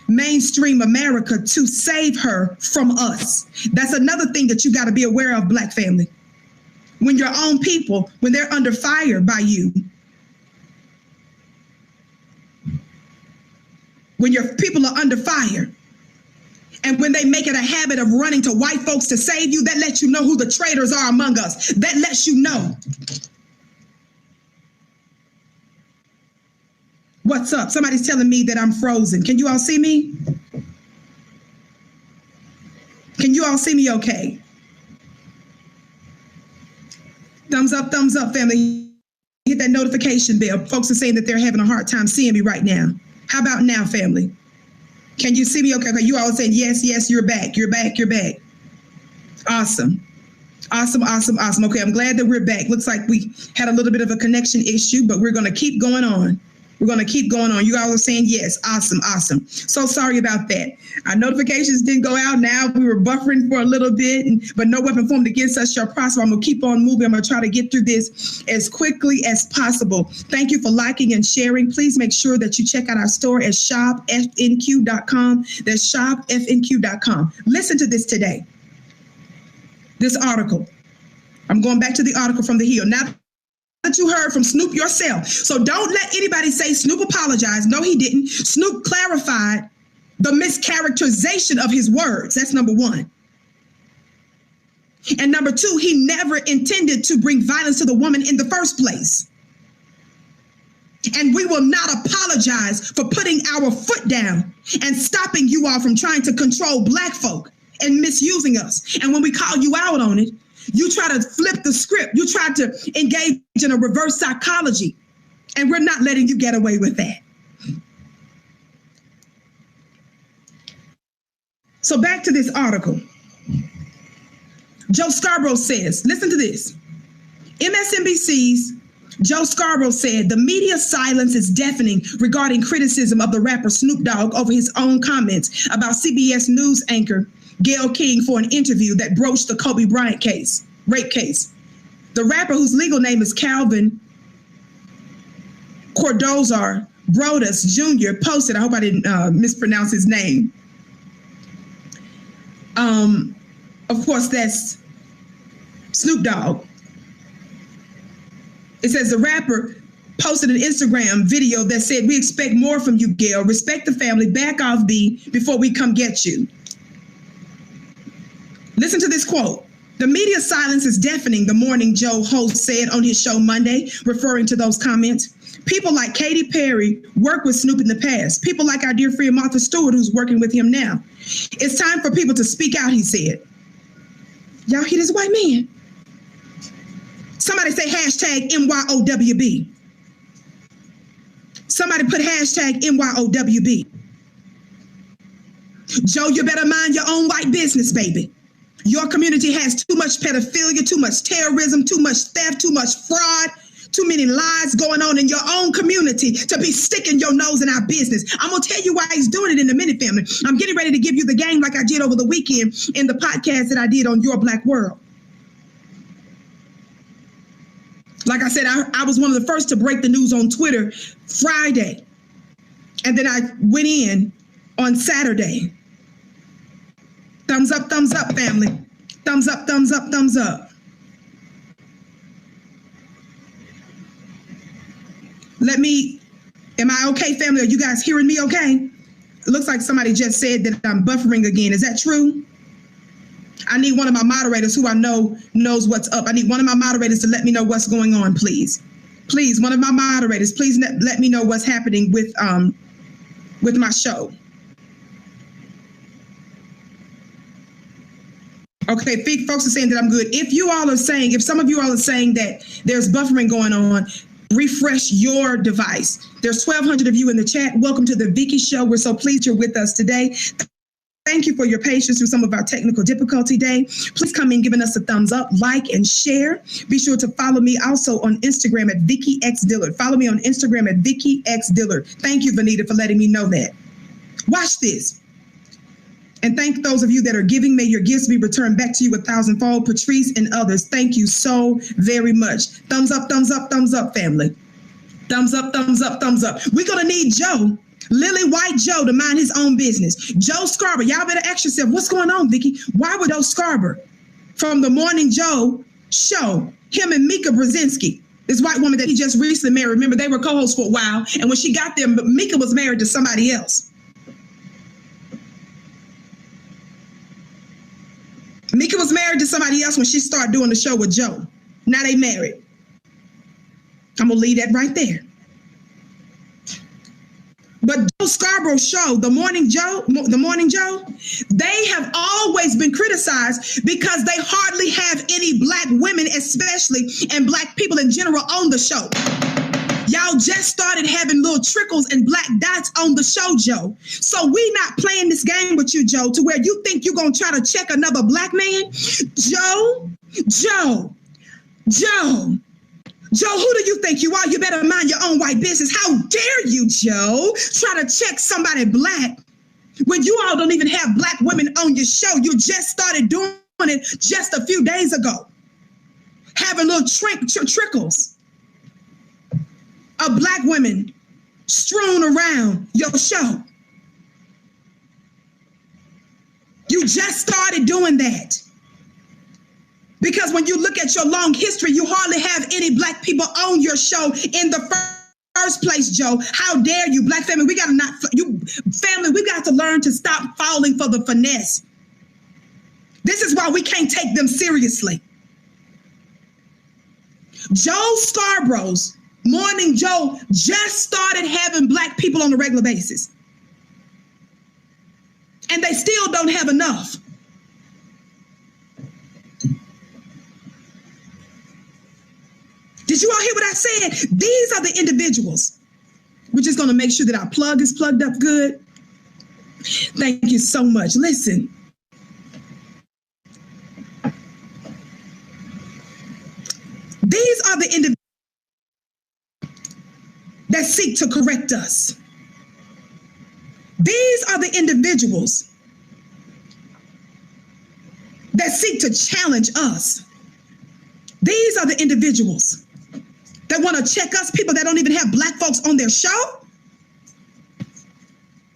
mainstream America to save her from us. That's another thing that you got to be aware of, Black family. When your own people, when they're under fire by you, when your people are under fire, and when they make it a habit of running to white folks to save you, that lets you know who the traitors are among us. That lets you know. What's up? Somebody's telling me that I'm frozen. Can you all see me? Can you all see me okay? Thumbs up, family. Hit that notification bell. Folks are saying that they're having a hard time seeing me right now. How about now, family? Can you see me okay? You all are saying, yes, you're back. You're back. Awesome. Okay, I'm glad that we're back. Looks like we had a little bit of a connection issue, but we're going to keep going on. You all are saying yes. Awesome. So sorry about that. Our notifications didn't go out now. We were buffering for a little bit, but no weapon formed against us shall prosper. I'm going to keep on moving. I'm going to try to get through this as quickly as possible. Thank you for liking and sharing. Please make sure that you check out our store at shopfnq.com. That's shopfnq.com. Listen to this today. This article. I'm going back to the article from The Hill. Now that you heard from Snoop yourself. So don't let anybody say Snoop apologized. No, he didn't. Snoop clarified the mischaracterization of his words. That's number one. And number two, he never intended to bring violence to the woman in the first place. And we will not apologize for putting our foot down and stopping you all from trying to control Black folk and misusing us. And when we call you out on it, you try to flip the script. You try to engage in a reverse psychology, and we're not letting you get away with that. So back to this article. Joe Scarborough says, listen to this. MSNBC's Joe Scarborough said the media silence is deafening regarding criticism of the rapper Snoop Dogg over his own comments about CBS News anchor Gayle KIng for an interview that broached the Kobe Bryant rape case. The rapper, whose legal name is Calvin Cordozar Brodas Jr., posted, I hope I didn't mispronounce his name. Of course, that's Snoop Dogg. It says the rapper posted an Instagram video that said, "We expect more from you, Gayle. Respect the family. Back off, B, before we come get you." Listen to this quote. "The media silence is deafening," the Morning Joe host said on his show Monday, referring to those comments. "People like Katy Perry worked with Snoop in the past. People like our dear friend Martha Stewart, who's working with him now. It's time for people to speak out," he said. Y'all hear this white man? Somebody say hashtag MYOWB. Somebody put hashtag MYOWB. Joe, you better mind your own white business, baby. Your community has too much pedophilia, too much terrorism, too much theft, too much fraud, too many lies going on in your own community to be sticking your nose in our business. I'm going to tell you why he's doing it in a minute, family. I'm getting ready to give you the game like I did over the weekend in the podcast that I did on Your Black World. Like I said, I was one of the first to break the news on Twitter Friday. And then I went in on Saturday. Thumbs up, family. Thumbs up, thumbs up, thumbs up. Am I okay, family? Are you guys hearing me okay? It looks like somebody just said that I'm buffering again. Is that true? I need one of my moderators who I know knows what's up. I need one of my moderators to let me know what's going on, please. Please, one of my moderators, please let me know what's happening with my show. Okay, folks are saying that I'm good. If some of you all are saying that there's buffering going on, refresh your device. There's 1,200 of you in the chat. Welcome to the Vicki Show. We're so pleased you're with us today. Thank you for your patience through some of our technical difficulty day. Please come in giving us a thumbs up, like, and share. Be sure to follow me also on Instagram at Vicki X Dillard. Follow me on Instagram at Vicki X Dillard. Thank you, Vanita, for letting me know that. Watch this. And thank those of you that are giving. May your gifts be returned back to you 1,000-fold. Patrice and others, thank you so very much. Thumbs up, family. Thumbs up, thumbs up, thumbs up. We're going to need Joe, Lily White Joe, to mind his own business. Joe Scarborough, y'all better ask yourself, what's going on, Vicki? Why would Joe Scarborough from the Morning Joe show, him and Mika Brzezinski, this white woman that he just recently married, remember they were co-hosts for a while, and when she got there, Mika was married to somebody else. Mika was married to somebody else when she started doing the show with Joe. Now they married. I'm going to leave that right there. But Joe Scarborough's show, The Morning Joe, they have always been criticized because they hardly have any black women, especially, and black people in general on the show. Y'all just started having little trickles and black dots on the show, Joe. So we not playing this game with you, Joe, to where you think you're going to try to check another black man. Joe, who do you think you are? You better mind your own white business. How dare you, Joe, try to check somebody black when you all don't even have black women on your show? You just started doing it just a few days ago. Having little trickles of black women strewn around your show. You just started doing that. Because when you look at your long history, you hardly have any black people on your show in the first place, Joe. How dare you, black family? We got to learn to stop falling for the finesse. This is why we can't take them seriously. Joe Scarborough's Morning Joe just started having black people on a regular basis. And they still don't have enough. Did you all hear what I said? These are the individuals. We're just going to make sure that our plug is plugged up good. Thank you so much. Listen. These are the individuals that seek to correct us. These are the individuals that seek to challenge us. These are the individuals that want to check us, people that don't even have black folks on their show.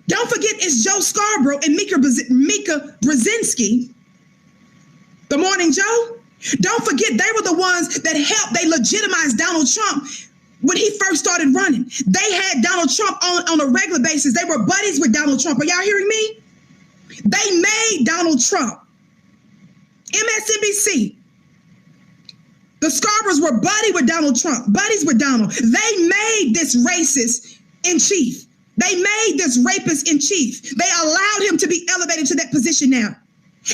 Don't forget, it's Joe Scarborough and Mika Brzezinski, The Morning Joe. Don't forget, they were the ones that they legitimized Donald Trump when he first started running. They had Donald Trump on a regular basis. They were buddies with Donald Trump. Are y'all hearing me? They made Donald Trump. MSNBC. The Scarboroughs were buddies with Donald Trump. They made this racist in chief. They made this rapist in chief. They allowed him to be elevated to that position now.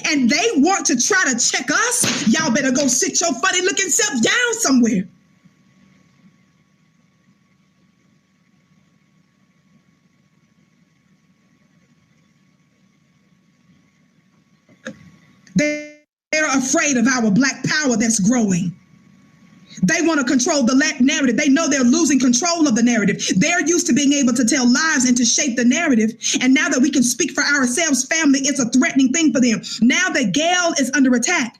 And they want to try to check us. Y'all better go sit your funny looking self down somewhere. They afraid of our black power that's growing. They want to control the narrative. They know they're losing control of the narrative. They're used to being able to tell lies and to shape the narrative. And now that we can speak for ourselves, family, it's a threatening thing for them. Now that Gayle is under attack.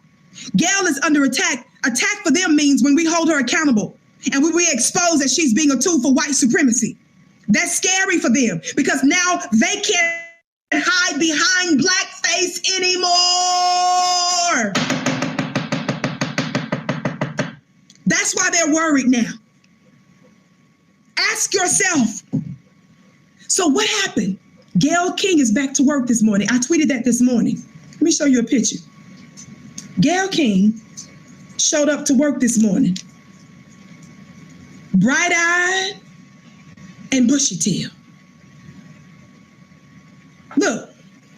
Gayle is under attack. Attack for them means when we hold her accountable and when we expose that she's being a tool for white supremacy. That's scary for them because now they can't hide behind blackface anymore. That's why they're worried now. Ask yourself. So what happened? Gayle KIng is back to work this morning. I tweeted that this morning. Let me show you a picture. Gayle KIng showed up to work this morning. Bright-eyed and bushy-tailed. Look,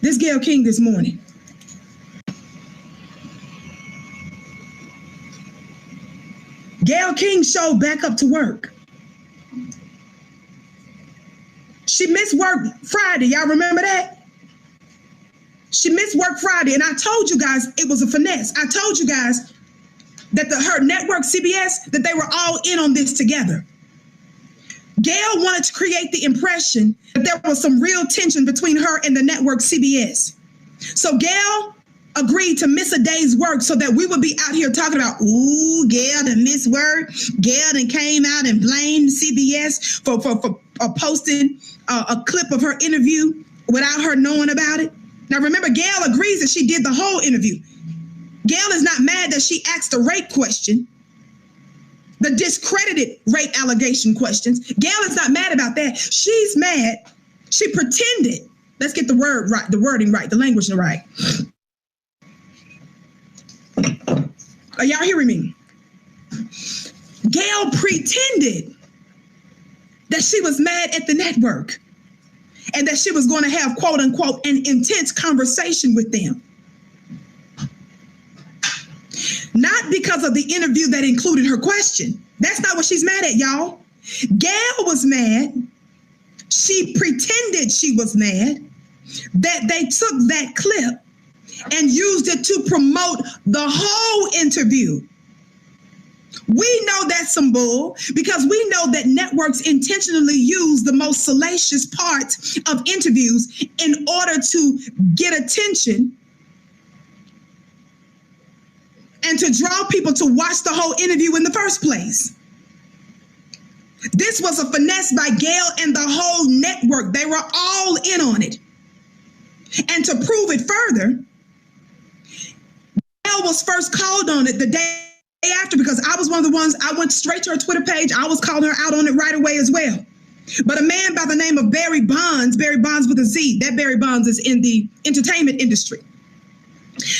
this Gayle KIng this morning. Gayle KIng showed back up to work. She missed work Friday. Y'all remember that? She missed work Friday. And I told you guys it was a finesse. I told you guys that her network, CBS, that they were all in on this together. Gayle wanted to create the impression that there was some real tension between her and the network, CBS. So Gayle agreed to miss a day's work so that we would be out here talking about, ooh, Gayle done missed work. Gayle done came out and blamed CBS for posting a clip of her interview without her knowing about it. Now remember, Gayle agrees that she did the whole interview. Gayle is not mad that she asked a rape question, the discredited rape allegation questions. Gayle is not mad about that. She's mad. She pretended. Let's get the word right, the wording right, the language right. Are y'all hearing me? Gayle pretended that she was mad at the network and that she was going to have, quote unquote, an intense conversation with them. Not because of the interview that included her question. That's not what she's mad at, y'all. Gayle was mad. She pretended she was mad that they took that clip and used it to promote the whole interview. We know that's some bull because we know that networks intentionally use the most salacious parts of interviews in order to get attention and to draw people to watch the whole interview in the first place. This was a finesse by Gayle and the whole network. They were all in on it. And to prove it further, Gayle was first called on it the day after because I was one of the ones, I went straight to her Twitter page. I was calling her out on it right away as well. But a man by the name of Barry Bonds with a Z, that Barry Bonds is in the entertainment industry.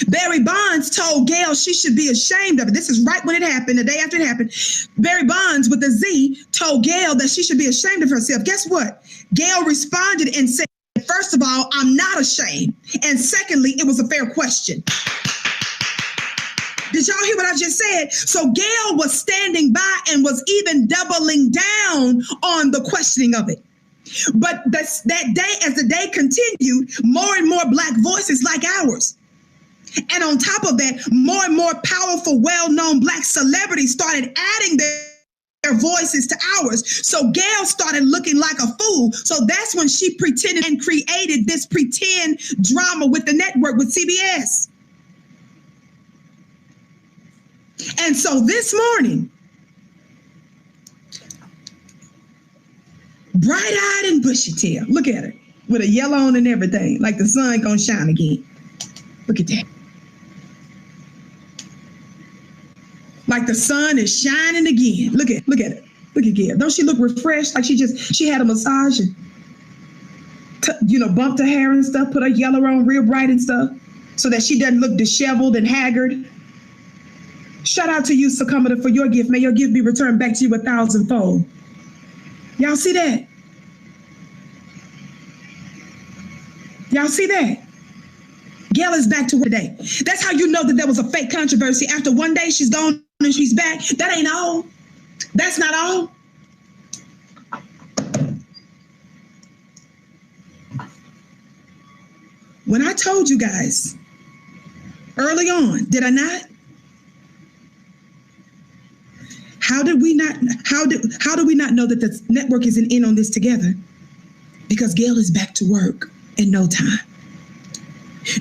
Barry Bonds told Gayle she should be ashamed of it. This is right when it happened, the day after it happened. Barry Bonds with a Z told Gayle that she should be ashamed of herself. Guess what? Gayle responded and said, first of all, I'm not ashamed. And secondly, it was a fair question. Did y'all hear what I just said? So Gayle was standing by and was even doubling down on the questioning of it. But that day, as the day continued, more and more Black voices like ours. And on top of that, more and more powerful, well-known Black celebrities started adding their voices to ours. So Gayle started looking like a fool. So that's when she pretended and created this pretend drama with the network, with CBS. And so this morning, bright-eyed and bushy-tailed, look at her, with a yellow on and everything, like the sun gonna shine again. Look at that. Like the sun is shining again. Look at it. Look at Gayle. Don't she look refreshed? Like she had a massage and, bumped her hair and stuff, put her yellow on real bright and stuff so that she doesn't look disheveled and haggard. Shout out to you, Succumber, for your gift. May your gift be returned back to you 1,000-fold. Y'all see that? Y'all see that? Gayle is back to work today. That's how you know that there was a fake controversy. After one day she's gone and she's back. That ain't all. That's not all. When I told you guys early on, did I not? How do we not know that the network isn't in on this together? Because Gayle is back to work in no time.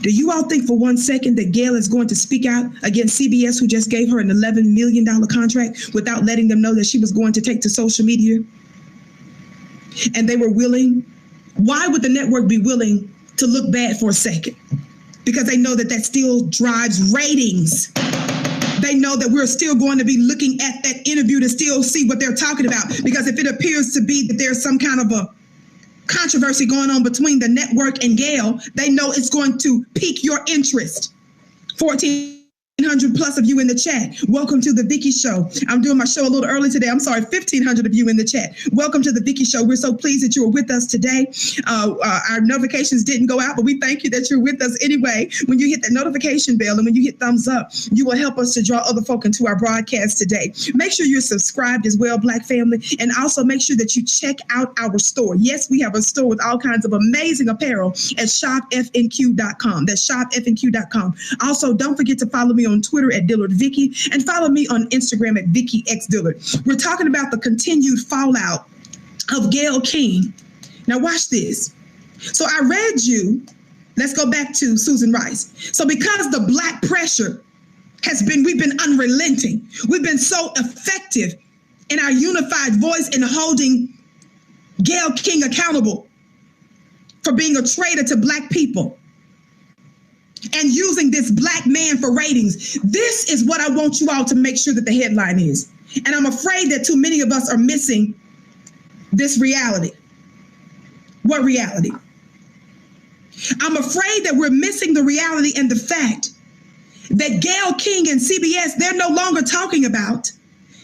Do you all think for 1 second that Gayle is going to speak out against CBS, who just gave her an $11 million contract without letting them know that she was going to take to social media? And they were willing. Why would the network be willing to look bad for a second? Because they know that still drives ratings. They know that we're still going to be looking at that interview to still see what they're talking about. Because if it appears to be that there's some kind of a controversy going on between the network and Gayle, they know it's going to pique your interest. 1,400 plus of you in the chat. Welcome to the Vicki Show. I'm doing my show a little early today. I'm sorry, 1,500 of you in the chat. Welcome to the Vicki Show. We're so pleased that you are with us today. Our notifications didn't go out, but we thank you that you're with us anyway. When you hit that notification bell and when you hit thumbs up, you will help us to draw other folk into our broadcast today. Make sure you're subscribed as well, Black family, and also make sure that you check out our store. Yes, we have a store with all kinds of amazing apparel at shopfnq.com. That's shopfnq.com. Also, don't forget to follow me on Twitter at Dillard Vicki and follow me on Instagram at Vicki X Dillard. We're talking about the continued fallout of Gayle KIng. Now watch this. So I read you, let's go back to Susan Rice. So because the Black pressure we've been unrelenting. We've been so effective in our unified voice in holding Gayle KIng accountable for being a traitor to Black people and using this Black man for ratings. This is what I want you all to make sure that the headline is. And I'm afraid that too many of us are missing this reality. What reality? I'm afraid that we're missing the reality and the fact that Gayle KIng and CBS, they're no longer talking about,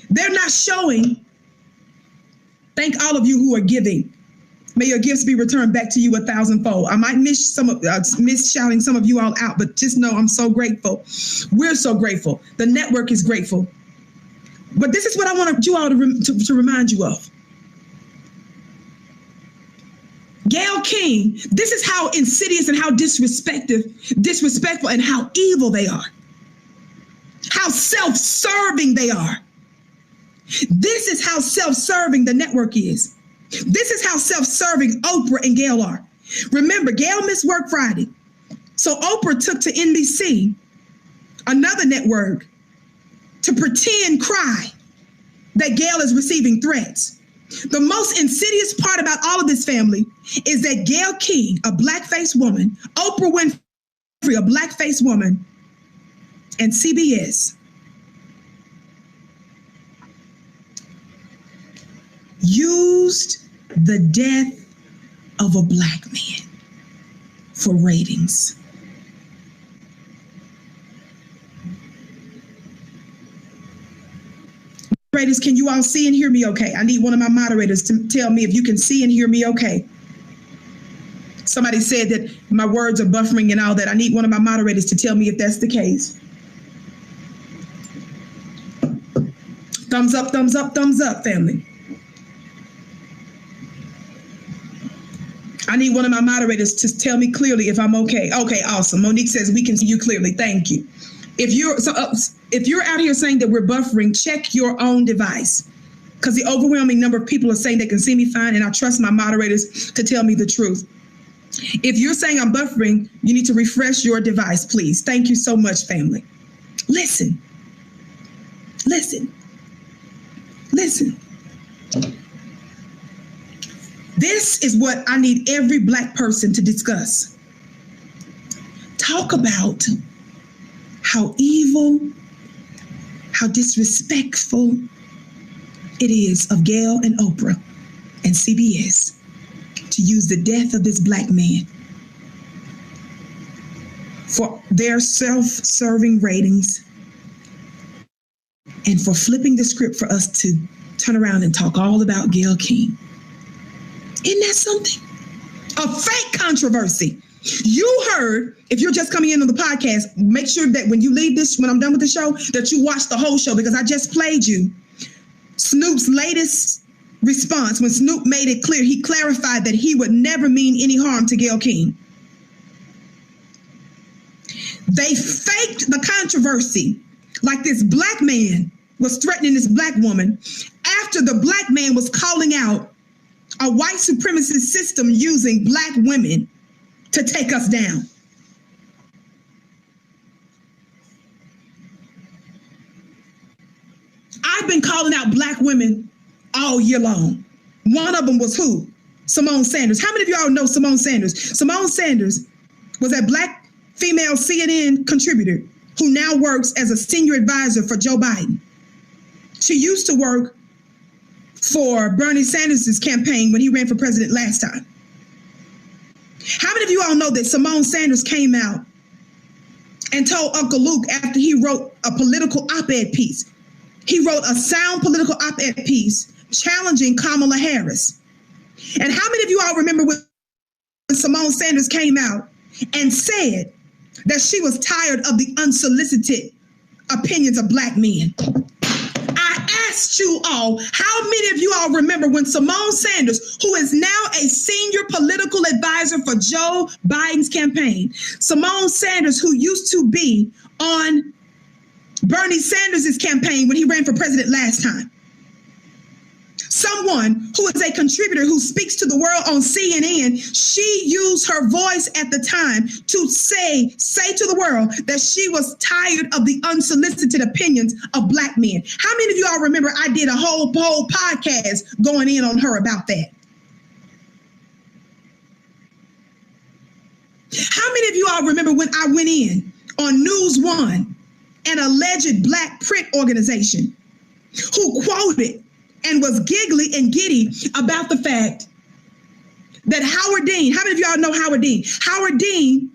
they're not showing. Thank all of you who are giving. May your gifts be returned back to you 1,000-fold. I might miss shouting some of you all out, but just know I'm so grateful. We're so grateful. The network is grateful. But this is what I want you all to remind you of. Gayle KIng, this is how insidious and how disrespectful and how evil they are. How self-serving they are. This is how self-serving the network is. This is how self-serving Oprah and Gayle are. Remember, Gayle missed work Friday. So Oprah took to NBC, another network, to pretend cry that Gayle is receiving threats. The most insidious part about all of this, family, is that Gayle KIng, a Black-faced woman, Oprah Winfrey, a Black-faced woman, and CBS used the death of a Black man for ratings. Moderators, can you all see and hear me okay? I need one of my moderators to tell me if you can see and hear me okay. Somebody said that my words are buffering and all that. I need one of my moderators to tell me if that's the case. Thumbs up, thumbs up, thumbs up, family. I need one of my moderators to tell me clearly if I'm okay. Okay, awesome. Monique says we can see you clearly. Thank you. If you're out here saying that we're buffering, check your own device, because the overwhelming number of people are saying they can see me fine, and I trust my moderators to tell me the truth. If you're saying I'm buffering, you need to refresh your device, please. Thank you so much, family. Listen. Listen. Listen. This is what I need every Black person to discuss. Talk about how evil, how disrespectful it is of Gayle and Oprah and CBS to use the death of this Black man for their self-serving ratings and for flipping the script for us to turn around and talk all about Gayle KIng. Isn't that something? A fake controversy. You heard, if you're just coming in on the podcast, make sure that when you leave this, when I'm done with the show, that you watch the whole show, because I just played you Snoop's latest response. When Snoop made it clear, he clarified that he would never mean any harm to Gayle KIng. They faked the controversy, like this black man was threatening this black woman after the black man was calling out a white supremacist system using black women to take us down. I've been calling out black women all year long. One of them was who? Simone Sanders. How many of y'all know Simone Sanders? Simone Sanders was a black female CNN contributor who now works as a senior advisor for Joe Biden. She used to work for Bernie Sanders' campaign when he ran for president last time. How many of you all know that Simone Sanders came out and told Uncle Luke after he wrote a political op-ed piece? He wrote a sound political op-ed piece challenging Kamala Harris. And how many of you all remember when Simone Sanders came out and said that she was tired of the unsolicited opinions of black men? I asked you all, how many of you all remember when Simone Sanders, who is now a senior political advisor for Joe Biden's campaign, Simone Sanders, who used to be on Bernie Sanders' campaign when he ran for president last time, someone who is a contributor who speaks to the world on CNN, she used her voice at the time to say to the world that she was tired of the unsolicited opinions of black men. How many of you all remember I did a whole podcast going in on her about that? How many of you all remember when I went in on News One, an alleged black print organization who quoted and was giggly and giddy about the fact that Howard Dean, how many of y'all know Howard Dean? Howard Dean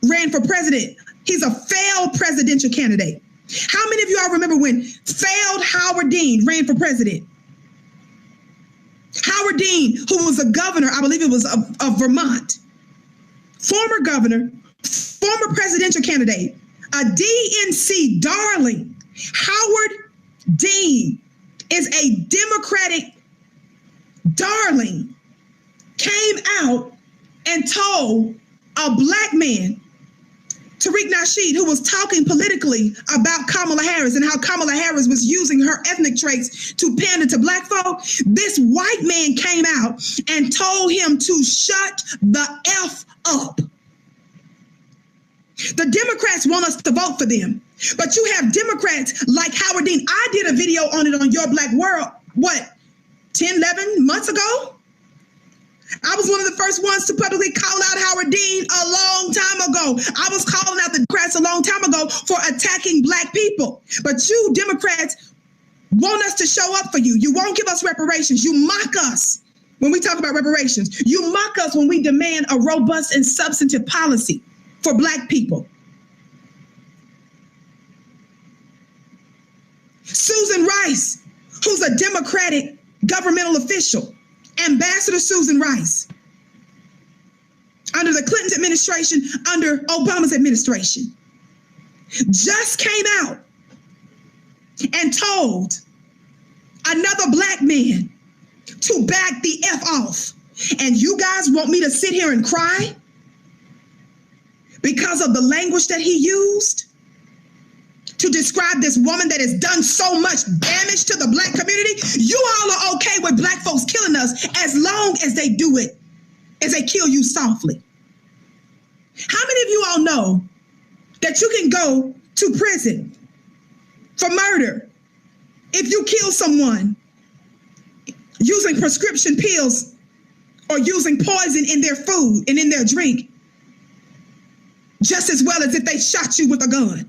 ran for president. He's a failed presidential candidate. How many of y'all remember when failed Howard Dean ran for president? Howard Dean, who was a governor, I believe it was of Vermont, former governor, former presidential candidate, a DNC darling. Howard Dean is a Democratic darling, came out and told a black man, Tariq Nasheed, who was talking politically about Kamala Harris and how Kamala Harris was using her ethnic traits to pander to black folk. This white man came out and told him to shut the F up. The Democrats want us to vote for them, but you have Democrats like Howard Dean. I did a video on it on Your Black World, 10, 11 months ago? I was one of the first ones to publicly call out Howard Dean a long time ago. I was calling out the Democrats a long time ago for attacking black people. But you Democrats want us to show up for you. You won't give us reparations. You mock us when we talk about reparations. You mock us when we demand a robust and substantive policy for black people. Susan Rice, who's a Democratic governmental official, Ambassador Susan Rice, under the Clinton administration, under Obama's administration, just came out and told another black man to back the F off. And you guys want me to sit here and cry because of the language that he used to describe this woman that has done so much damage to the black community? You all are okay with black folks killing us as long as they do it, as they kill you softly. How many of you all know that you can go to prison for murder if you kill someone using prescription pills or using poison in their food and in their drink, just as well as if they shot you with a gun?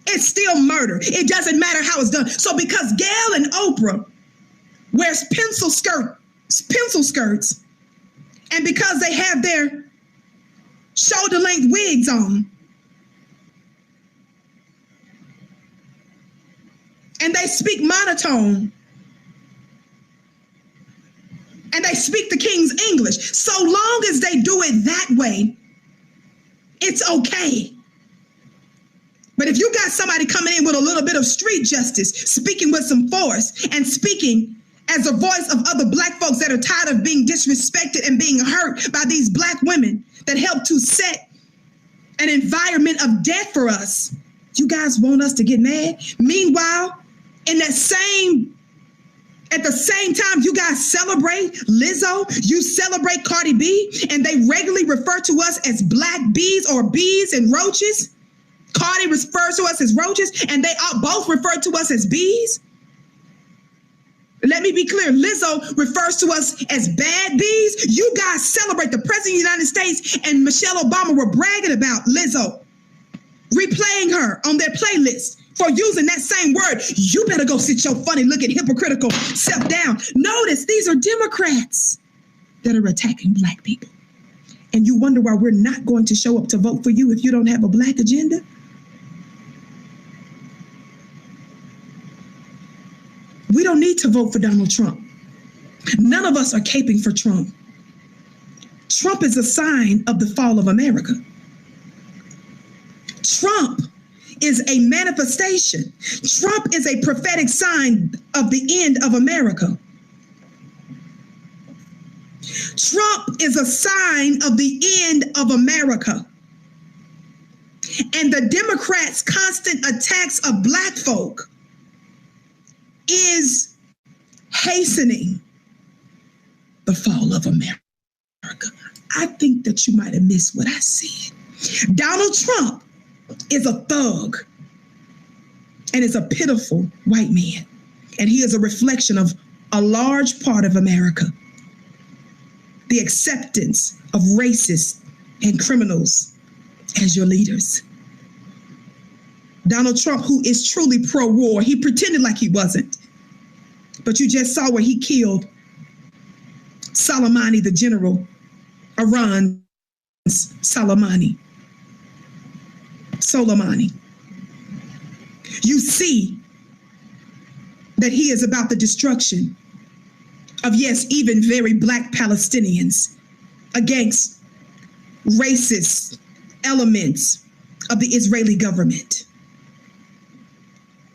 It's still murder. It doesn't matter how it's done. So because Gayle and Oprah wears pencil skirts, and because they have their shoulder-length wigs on, and they speak monotone, and they speak the King's English, so long as they do it that way, it's okay. But if you got somebody coming in with a little bit of street justice, speaking with some force, and speaking as a voice of other black folks that are tired of being disrespected and being hurt by these black women that help to set an environment of death for us. You guys want us to get mad? Meanwhile, at the same time, you guys celebrate Lizzo, you celebrate Cardi B, and they regularly refer to us as black bees or bees and roaches. Cardi refers to us as roaches, and they both refer to us as bees. Let me be clear. Lizzo refers to us as bad bees. You guys celebrate the President of the United States and Michelle Obama were bragging about Lizzo, replaying her on their playlist for using that same word. You better go sit your funny looking hypocritical self down. Notice these are Democrats that are attacking black people. And you wonder why we're not going to show up to vote for you if you don't have a black agenda? We don't need to vote for Donald Trump. None of us are caping for Trump. Trump is a sign of the fall of America. Trump is a manifestation. Trump is a prophetic sign of the end of America. Trump is a sign of the end of America. And the Democrats' constant attacks of black folk is hastening the fall of America. I think that you might have missed what I said. Donald Trump is a thug and is a pitiful white man. And he is a reflection of a large part of America. The acceptance of racists and criminals as your leaders. Donald Trump, who is truly pro-war, he pretended like he wasn't. But you just saw where he killed Soleimani, the general, Iran's Soleimani. You see that he is about the destruction of, yes, even very black Palestinians against racist elements of the Israeli government.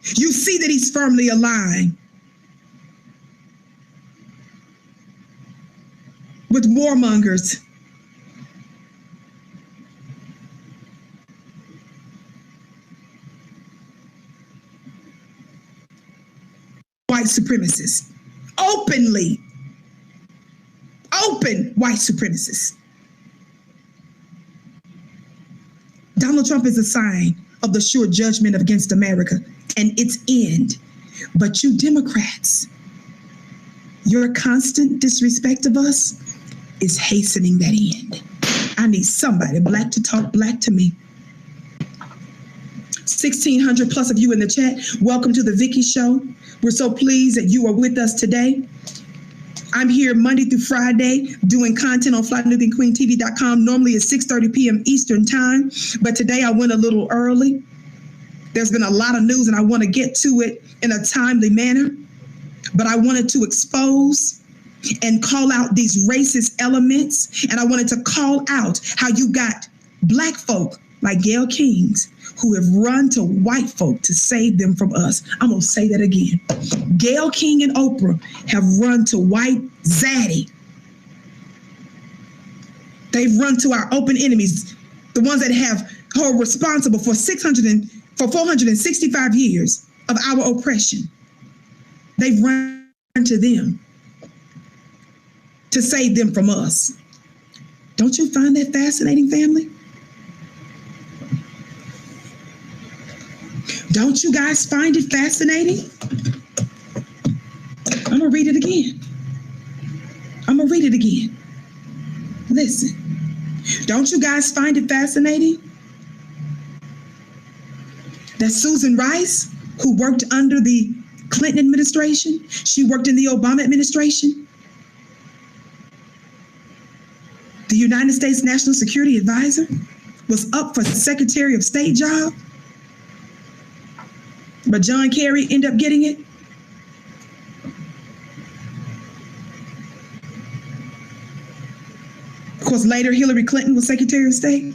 You see that he's firmly aligned with warmongers. White supremacists. Open white supremacists. Donald Trump is a sign of the sure judgment against America and its end. But you Democrats, your constant disrespect of us is hastening that end. I need somebody black to talk black to me. 1,600 plus of you in the chat. Welcome to the Vicki Show. We're so pleased that you are with us today. I'm here Monday through Friday doing content on FlyNewThinQueenTV.com. Normally it's 6:30 p.m. Eastern time, but today I went a little early. There's been a lot of news and I want to get to it in a timely manner, but I wanted to expose and call out these racist elements, and I wanted to call out how you got black folk like Gayle KIng who have run to white folk to save them from us. I'm going to say that again. Gayle KIng and Oprah have run to white zaddy. They've run to our open enemies, the ones that are responsible for 465 years of our oppression. They've run to them to save them from us. Don't you find that fascinating, family? Don't you guys find it fascinating? I'm going to read it again. Listen. Don't you guys find it fascinating that Susan Rice, who worked under the Clinton administration, she worked in the Obama administration, the United States National Security Advisor, was up for the Secretary of State job, but John Kerry ended up getting it? Of course, later Hillary Clinton was Secretary of State.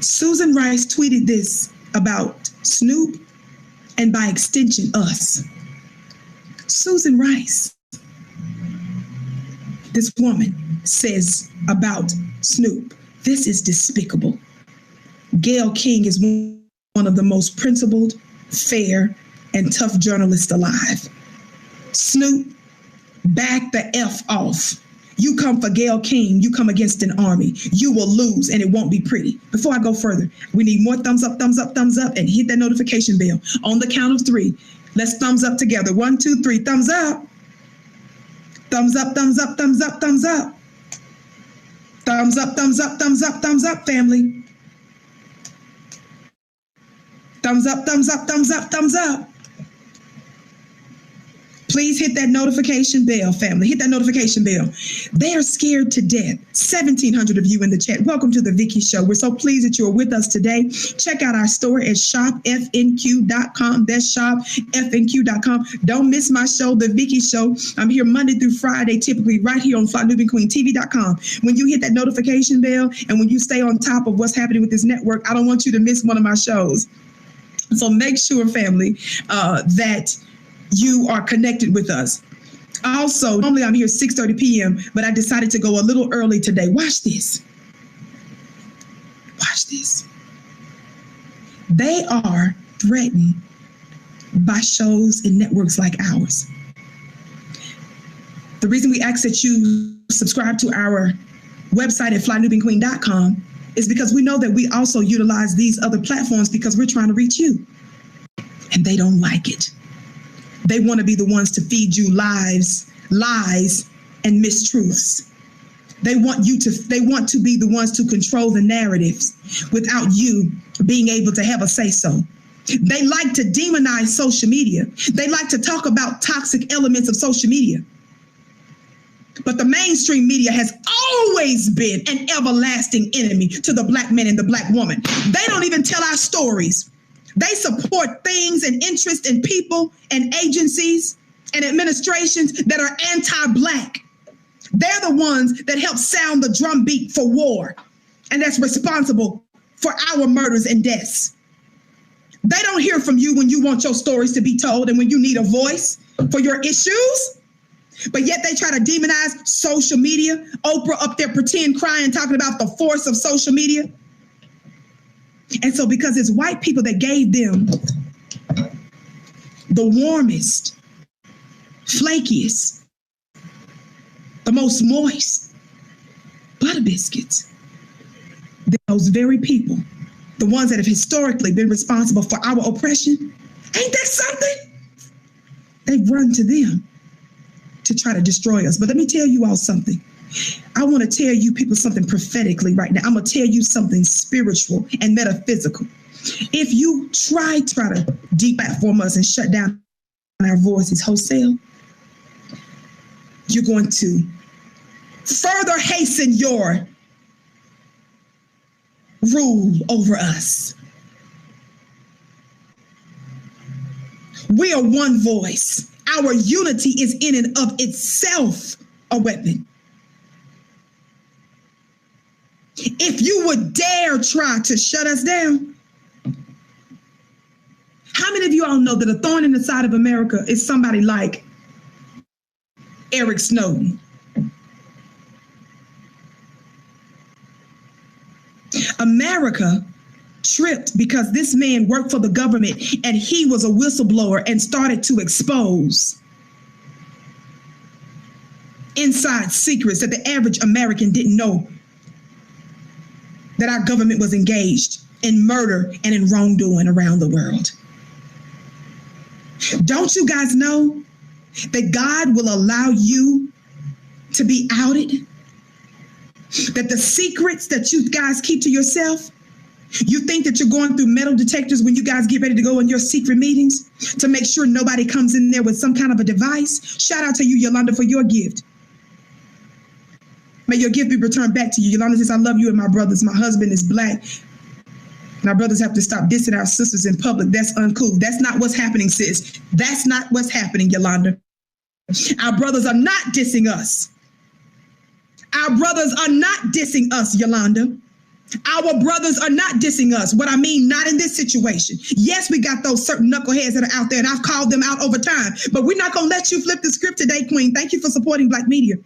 Susan Rice tweeted this about Snoop and by extension us. Susan Rice, this woman, says about Snoop, this is despicable. Gayle KIng is one of the most principled, fair, and tough journalists alive. Snoop, back the F off. You come for Gayle KIng, you come against an army. You will lose, and it won't be pretty. Before I go further, we need more thumbs up, and hit that notification bell. On the count of 3, let's thumbs up together. 1, 2, 3, thumbs up. Thumbs up, thumbs up, thumbs up, thumbs up. Thumbs up, thumbs up, thumbs up, thumbs up, family. Thumbs up, thumbs up, thumbs up, thumbs up. Please hit that notification bell, family. Hit that notification bell. They are scared to death. 1,700 of you in the chat. Welcome to the Vicki Show. We're so pleased that you're with us today. Check out our store at shopfnq.com. That's shopfnq.com. Don't miss my show, The Vicki Show. I'm here Monday through Friday, typically right here on FlyNubianQueenTV.com. When you hit that notification bell and when you stay on top of what's happening with this network, I don't want you to miss one of my shows. So make sure, family, that you are connected with us. Also, normally I'm here 6:30 p.m., but I decided to go a little early today. Watch this. Watch this. They are threatened by shows and networks like ours. The reason we ask that you subscribe to our website at FlyNubianQueen.com is because we know that we also utilize these other platforms because we're trying to reach you. And they don't like it. They want to be the ones to feed you lies, and mistruths. They want to be the ones to control the narratives without you being able to have a say-so. They like to demonize social media. They like to talk about toxic elements of social media. But the mainstream media has always been an everlasting enemy to the black man and the black woman. They don't even tell our stories. They support things and interests and people and agencies and administrations that are anti-black. They're the ones that help sound the drumbeat for war, and that's responsible for our murders and deaths. They don't hear from you when you want your stories to be told and when you need a voice for your issues. But yet they try to demonize social media. Oprah up there pretend crying, talking about the force of social media. And so because it's white people that gave them the warmest, flakiest, the most moist butter biscuits, those very people, the ones that have historically been responsible for our oppression, ain't that something? They've run to them to try to destroy us. But let me tell you all something. I want to tell you people something prophetically right now. I'm going to tell you something spiritual and metaphysical. If you try to deplatform us and shut down our voices wholesale, you're going to further hasten your rule over us. We are one voice. Our unity is in and of itself a weapon. If you would dare try to shut us down, how many of you all know that a thorn in the side of America is somebody like Eric Snowden? America tripped because this man worked for the government and he was a whistleblower and started to expose inside secrets that the average American didn't know, that our government was engaged in murder and in wrongdoing around the world. Don't you guys know that God will allow you to be outed? That the secrets that you guys keep to yourself, you think that you're going through metal detectors when you guys get ready to go in your secret meetings to make sure nobody comes in there with some kind of a device? Shout out to you, Yolanda, for your gift. May your gift be returned back to you. Yolanda says, I love you and my brothers. My husband is black. And our brothers have to stop dissing our sisters in public. That's uncool. That's not what's happening, sis. That's not what's happening, Yolanda. Our brothers are not dissing us. Our brothers are not dissing us, Yolanda. Our brothers are not dissing us. What I mean, not in this situation. Yes, we got those certain knuckleheads that are out there, and I've called them out over time. But we're not going to let you flip the script today, Queen. Thank you for supporting Black media.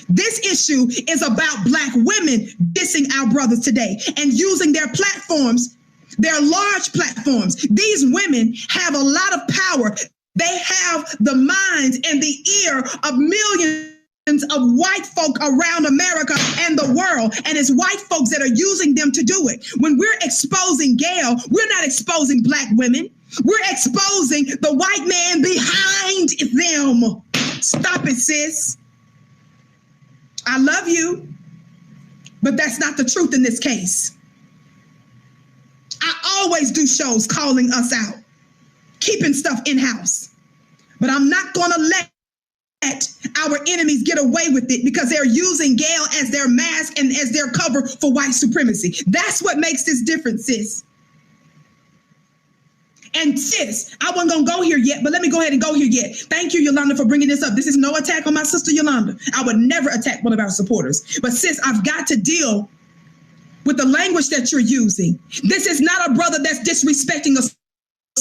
This issue is about Black women dissing our brothers today and using their platforms, their large platforms. These women have a lot of power. They have the minds and the ear of millions of white folk around America and the world, and it's white folks that are using them to do it. When we're exposing Gayle, we're not exposing Black women. We're exposing the white man behind them. Stop it, sis. I love you, but that's not the truth in this case. I always do shows calling us out, keeping stuff in-house, but I'm not going to let our enemies get away with it because they're using Gayle as their mask and as their cover for white supremacy. That's what makes this different, sis. And sis, I wasn't going to go here yet, but let me go ahead and go here yet. Thank you, Yolanda, for bringing this up. This is no attack on my sister, Yolanda. I would never attack one of our supporters. But sis, I've got to deal with the language that you're using. This is not a brother that's disrespecting a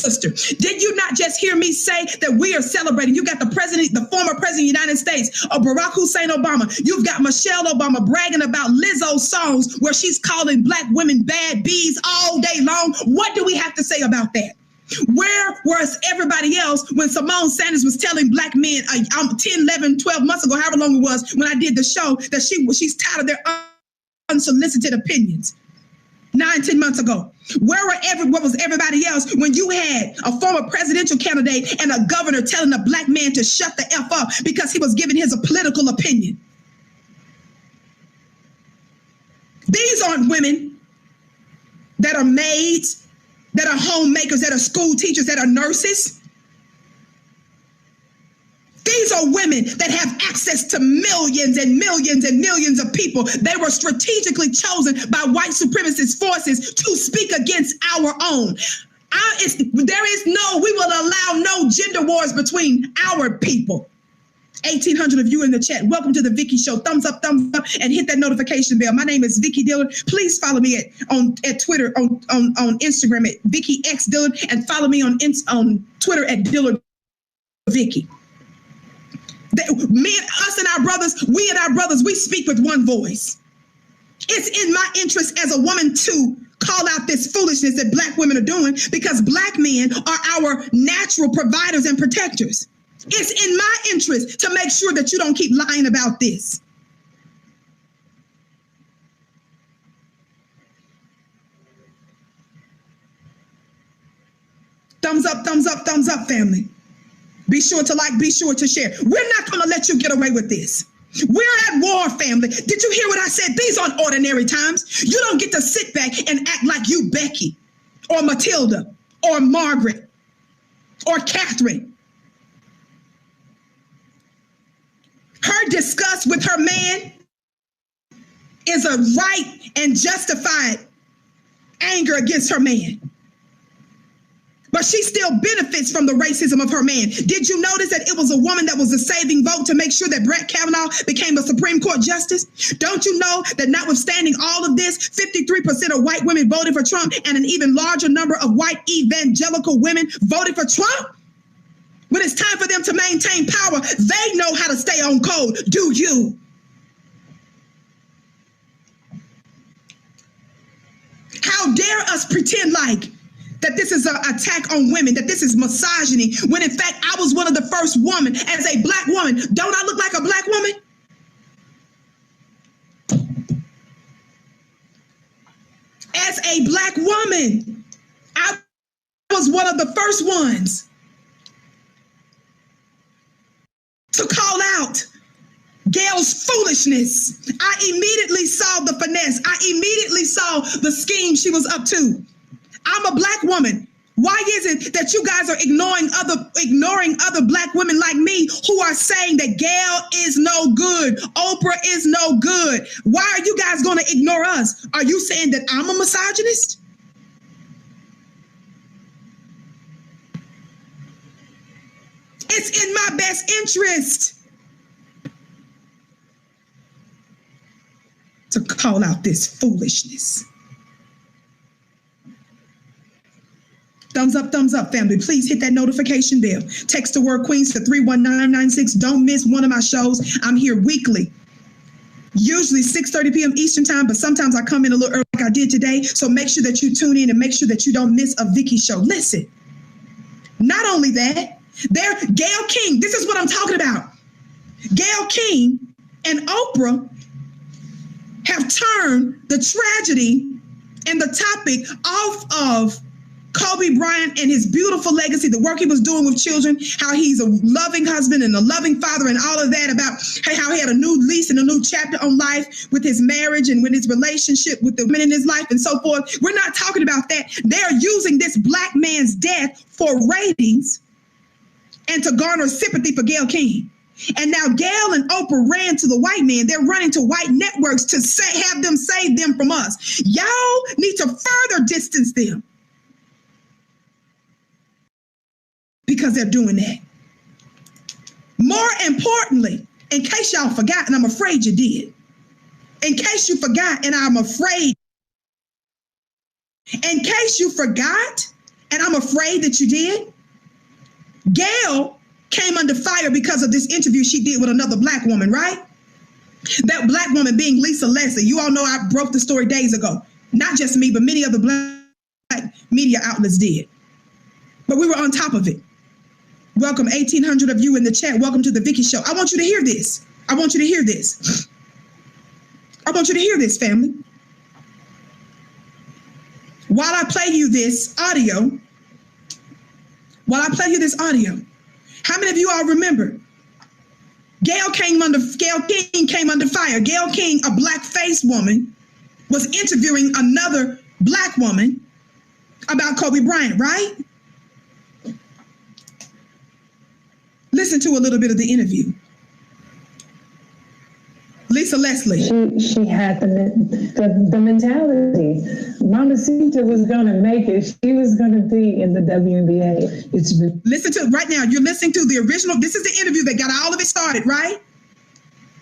sister. Did you not just hear me say that we are celebrating? You got the president, the former president of the United States, Barack Hussein Obama. You've got Michelle Obama bragging about Lizzo's songs where she's calling Black women bad bees all day long. What do we have to say about that? Where was everybody else when Simone Sanders was telling Black men 10, 11, 12 months ago, however long it was, when I did the show, that she's tired of their unsolicited opinions? 9, 10 months ago. What was everybody else when you had a former presidential candidate and a governor telling a Black man to shut the F up because he was giving his political opinion? These aren't women that are maids, that are homemakers, that are school teachers, that are nurses. These are women that have access to millions and millions and millions of people. They were strategically chosen by white supremacist forces to speak against our own. We will allow no gender wars between our people. 1,800 of you in the chat. Welcome to the Vicki Show. Thumbs up, and hit that notification bell. My name is Vicki Dillard. Please follow me at Twitter, on Instagram at Vicki X Dillard, and follow me on Twitter at Dillard Vicki. Us and our brothers, we speak with one voice. It's in my interest as a woman to call out this foolishness that Black women are doing, because Black men are our natural providers and protectors. It's in my interest to make sure that you don't keep lying about this. Thumbs up, family. Be sure to like, be sure to share. We're not going to let you get away with this. We're at war, family. Did you hear what I said? These aren't ordinary times. You don't get to sit back and act like you Becky or Matilda or Margaret or Catherine. Her disgust with her man is a right and justified anger against her man. But she still benefits from the racism of her man. Did you notice that it was a woman that was the saving vote to make sure that Brett Kavanaugh became a Supreme Court justice? Don't you know that notwithstanding all of this, 53% of white women voted for Trump, and an even larger number of white evangelical women voted for Trump? When it's time for them to maintain power, they know how to stay on code. Do you? How dare us pretend like that this is an attack on women, that this is misogyny, when in fact I was one of the first women as a Black woman. Don't I look like a Black woman? As a Black woman, I was one of the first ones to call out Gayle's foolishness. I immediately saw the finesse. I immediately saw the scheme she was up to. I'm a Black woman. Why is it that you guys are ignoring other Black women like me who are saying that Gayle is no good, Oprah is no good? Why are you guys going to ignore us? Are you saying that I'm a misogynist? It's in my best interest to call out this foolishness. Thumbs up, family. Please hit that notification bell. Text the word Queens to 31996. Don't miss one of my shows. I'm here weekly usually 6:30 p.m. Eastern time, but sometimes I come in a little early like I did today. So make sure that you tune in and make sure that you don't miss a Vicki show. Listen, not only that, Gayle KIng, this is what I'm talking about. Gayle KIng and Oprah have turned the tragedy and the topic off of Kobe Bryant and his beautiful legacy, the work he was doing with children, how he's a loving husband and a loving father and all of that, about how he had a new lease and a new chapter on life with his marriage and with his relationship with the women in his life and so forth. We're not talking about that. They're using this black man's death for ratings and to garner sympathy for Gayle KIng. And now Gayle and Oprah ran to the white man. They're running to white networks to have them save them from us. Y'all need to further distance them, because they're doing that. More importantly, in case y'all forgot, and I'm afraid you did, in case you forgot, and I'm afraid, in case you forgot, and I'm afraid that you did, Gayle came under fire because of this interview she did with another black woman, right? That black woman being Lisa Leslie. You all know I broke the story days ago. Not just me, but many other black media outlets did. But we were on top of it. Welcome, 1,800 of you in the chat. Welcome to the Vicki Show. I want you to hear this. I want you to hear this. I want you to hear this, family. While I play you this audio, how many of you all remember Gayle KIng came under fire? Gayle KIng, a black-faced woman, was interviewing another black woman about Kobe Bryant, right? Listen to a little bit of the interview. Lisa Leslie. She had the mentality. Mamacita was going to make it. She was going to be in the WNBA. Listen to right now. You're listening to the original. This is the interview that got all of it started, right?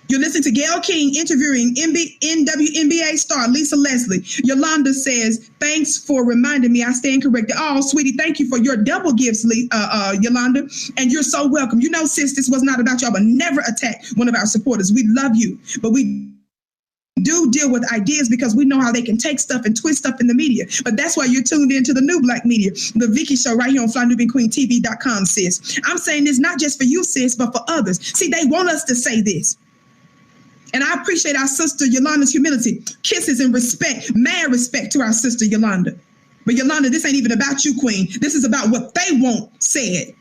You're listening to Gayle KIng interviewing WNBA star Lisa Leslie. Yolanda says, "Thanks for reminding me. I stand corrected." Oh, sweetie, thank you for your double gifts, Yolanda. And you're so welcome. You know, sis, this was not about y'all, but never attack one of our supporters. We love you, but we do deal with ideas because we know how they can take stuff and twist stuff in the media. But that's why you're tuned into the new black media, the Vicki Show, right here on FlyNubianQueenTV.com, sis. I'm saying this not just for you, sis, but for others. See, they want us to say this. And I appreciate our sister Yolanda's humility. Kisses and respect, mad respect to our sister Yolanda. But Yolanda, this ain't even about you, Queen. This is about what they want said.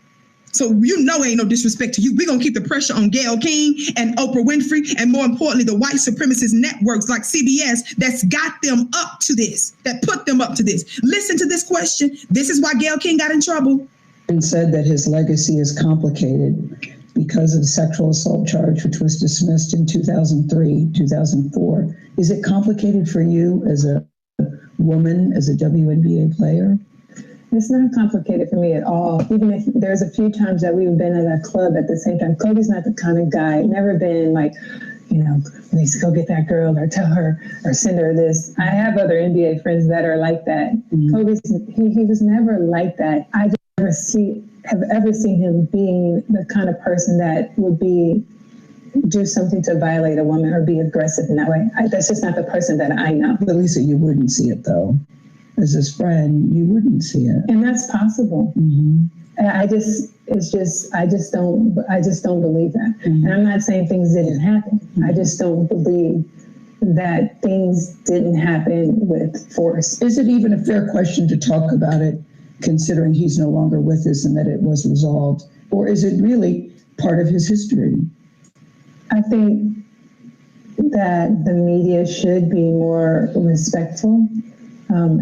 So you know ain't no disrespect to you. We're going to keep the pressure on Gayle KIng and Oprah Winfrey, and more importantly, the white supremacist networks like CBS that's got them up to this, that put them up to this. Listen to this question. This is why Gayle KIng got in trouble. And said that his legacy is complicated because of the sexual assault charge, which was dismissed in 2003, 2004. Is it complicated for you as a woman, as a WNBA player? It's not complicated for me at all. Even if there's a few times that we've been at a club at the same time. Kobe's not the kind of guy, never been like, you know, please go get that girl or tell her or send her this. I have other NBA friends that are like that. Mm-hmm. He was never like that. I have ever seen him being the kind of person that would do something to violate a woman or be aggressive in that way. That's just not the person that I know. But Lisa, you wouldn't see it though. As his friend, you wouldn't see it. And that's possible. Mm-hmm. I just don't believe that. Mm-hmm. And I'm not saying things didn't happen. Mm-hmm. I just don't believe that things didn't happen with force. Is it even a fair question to talk about it, considering he's no longer with us and that it was resolved? Or is it really part of his history? I think that the media should be more respectful.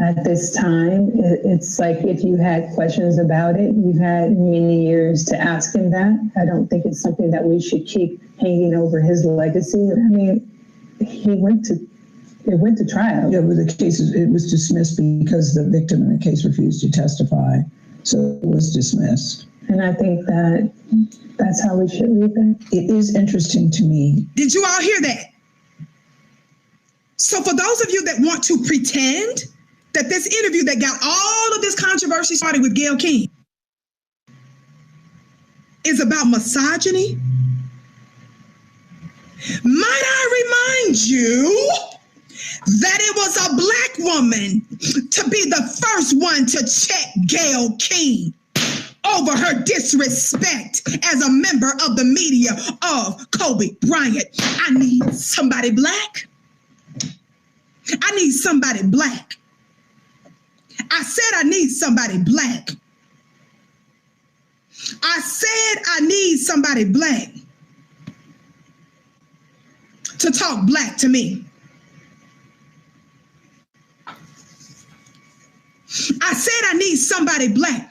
At this time, it's like if you had questions about it, you've had many years to ask him that. I don't think it's something that we should keep hanging over his legacy. I mean, it went to trial. Yeah, but the case it was dismissed because the victim in the case refused to testify, so it was dismissed. And I think that's how we should leave it. It is interesting to me. Did you all hear that? So for those of you that want to pretend that this interview that got all of this controversy started with Gayle KIng is about misogyny, Might I remind you that it was a black woman to be the first one to check Gayle KIng over her disrespect as a member of the media of Kobe Bryant. I need somebody black. I need somebody black. I said I need somebody black. I said I need somebody black to talk black to me. I said I need somebody black.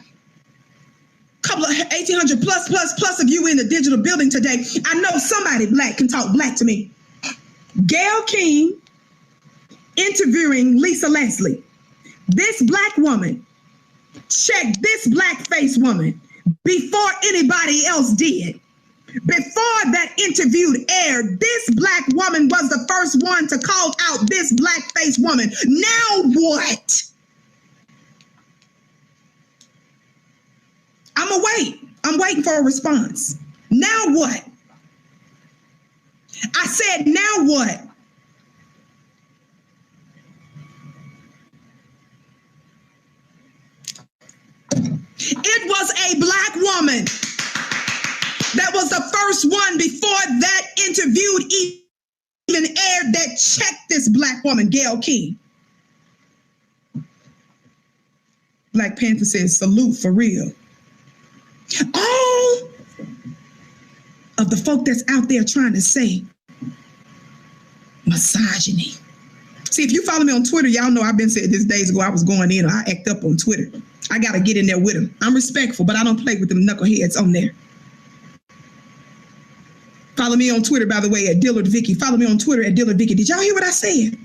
Couple of 1,800 plus of you in the digital building today. I know somebody black can talk black to me. Gayle KIng interviewing Lisa Leslie. This black woman checked this black-faced woman before anybody else did. Before that interview aired, this black woman was the first one to call out this black-faced woman. Now what? I'm waiting for a response. Now what? I said, now what? It was a black woman that was the first one before that interviewed even aired that checked this black woman, Gayle KIng. Black Panther says, salute for real. All of the folk that's out there trying to say misogyny. See, if you follow me on Twitter, y'all know I've been saying this days ago. I was going in, or I act up on Twitter. I got to get in there with them. I'm respectful, but I don't play with them knuckleheads on there. Follow me on Twitter, by the way, at Dillard Vicki. Follow me on Twitter at Dillard Vicki. Did y'all hear what I said?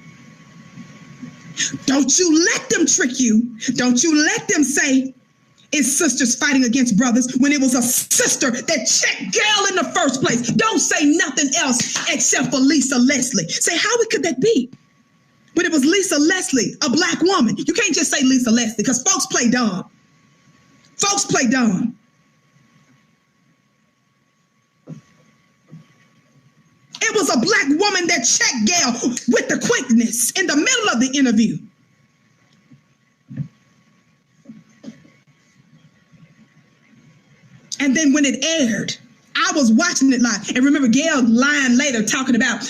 Don't you let them trick you. Don't you let them say it's sisters fighting against brothers when it was a sister that checked Gayle in the first place. Don't say nothing else except for Lisa Leslie. Say, how could that be? When it was Lisa Leslie, a black woman. You can't just say Lisa Leslie because folks play dumb. Folks play dumb. It was a black woman that checked Gayle with the quickness in the middle of the interview. And then when it aired, I was watching it live. And remember Gayle lying later talking about,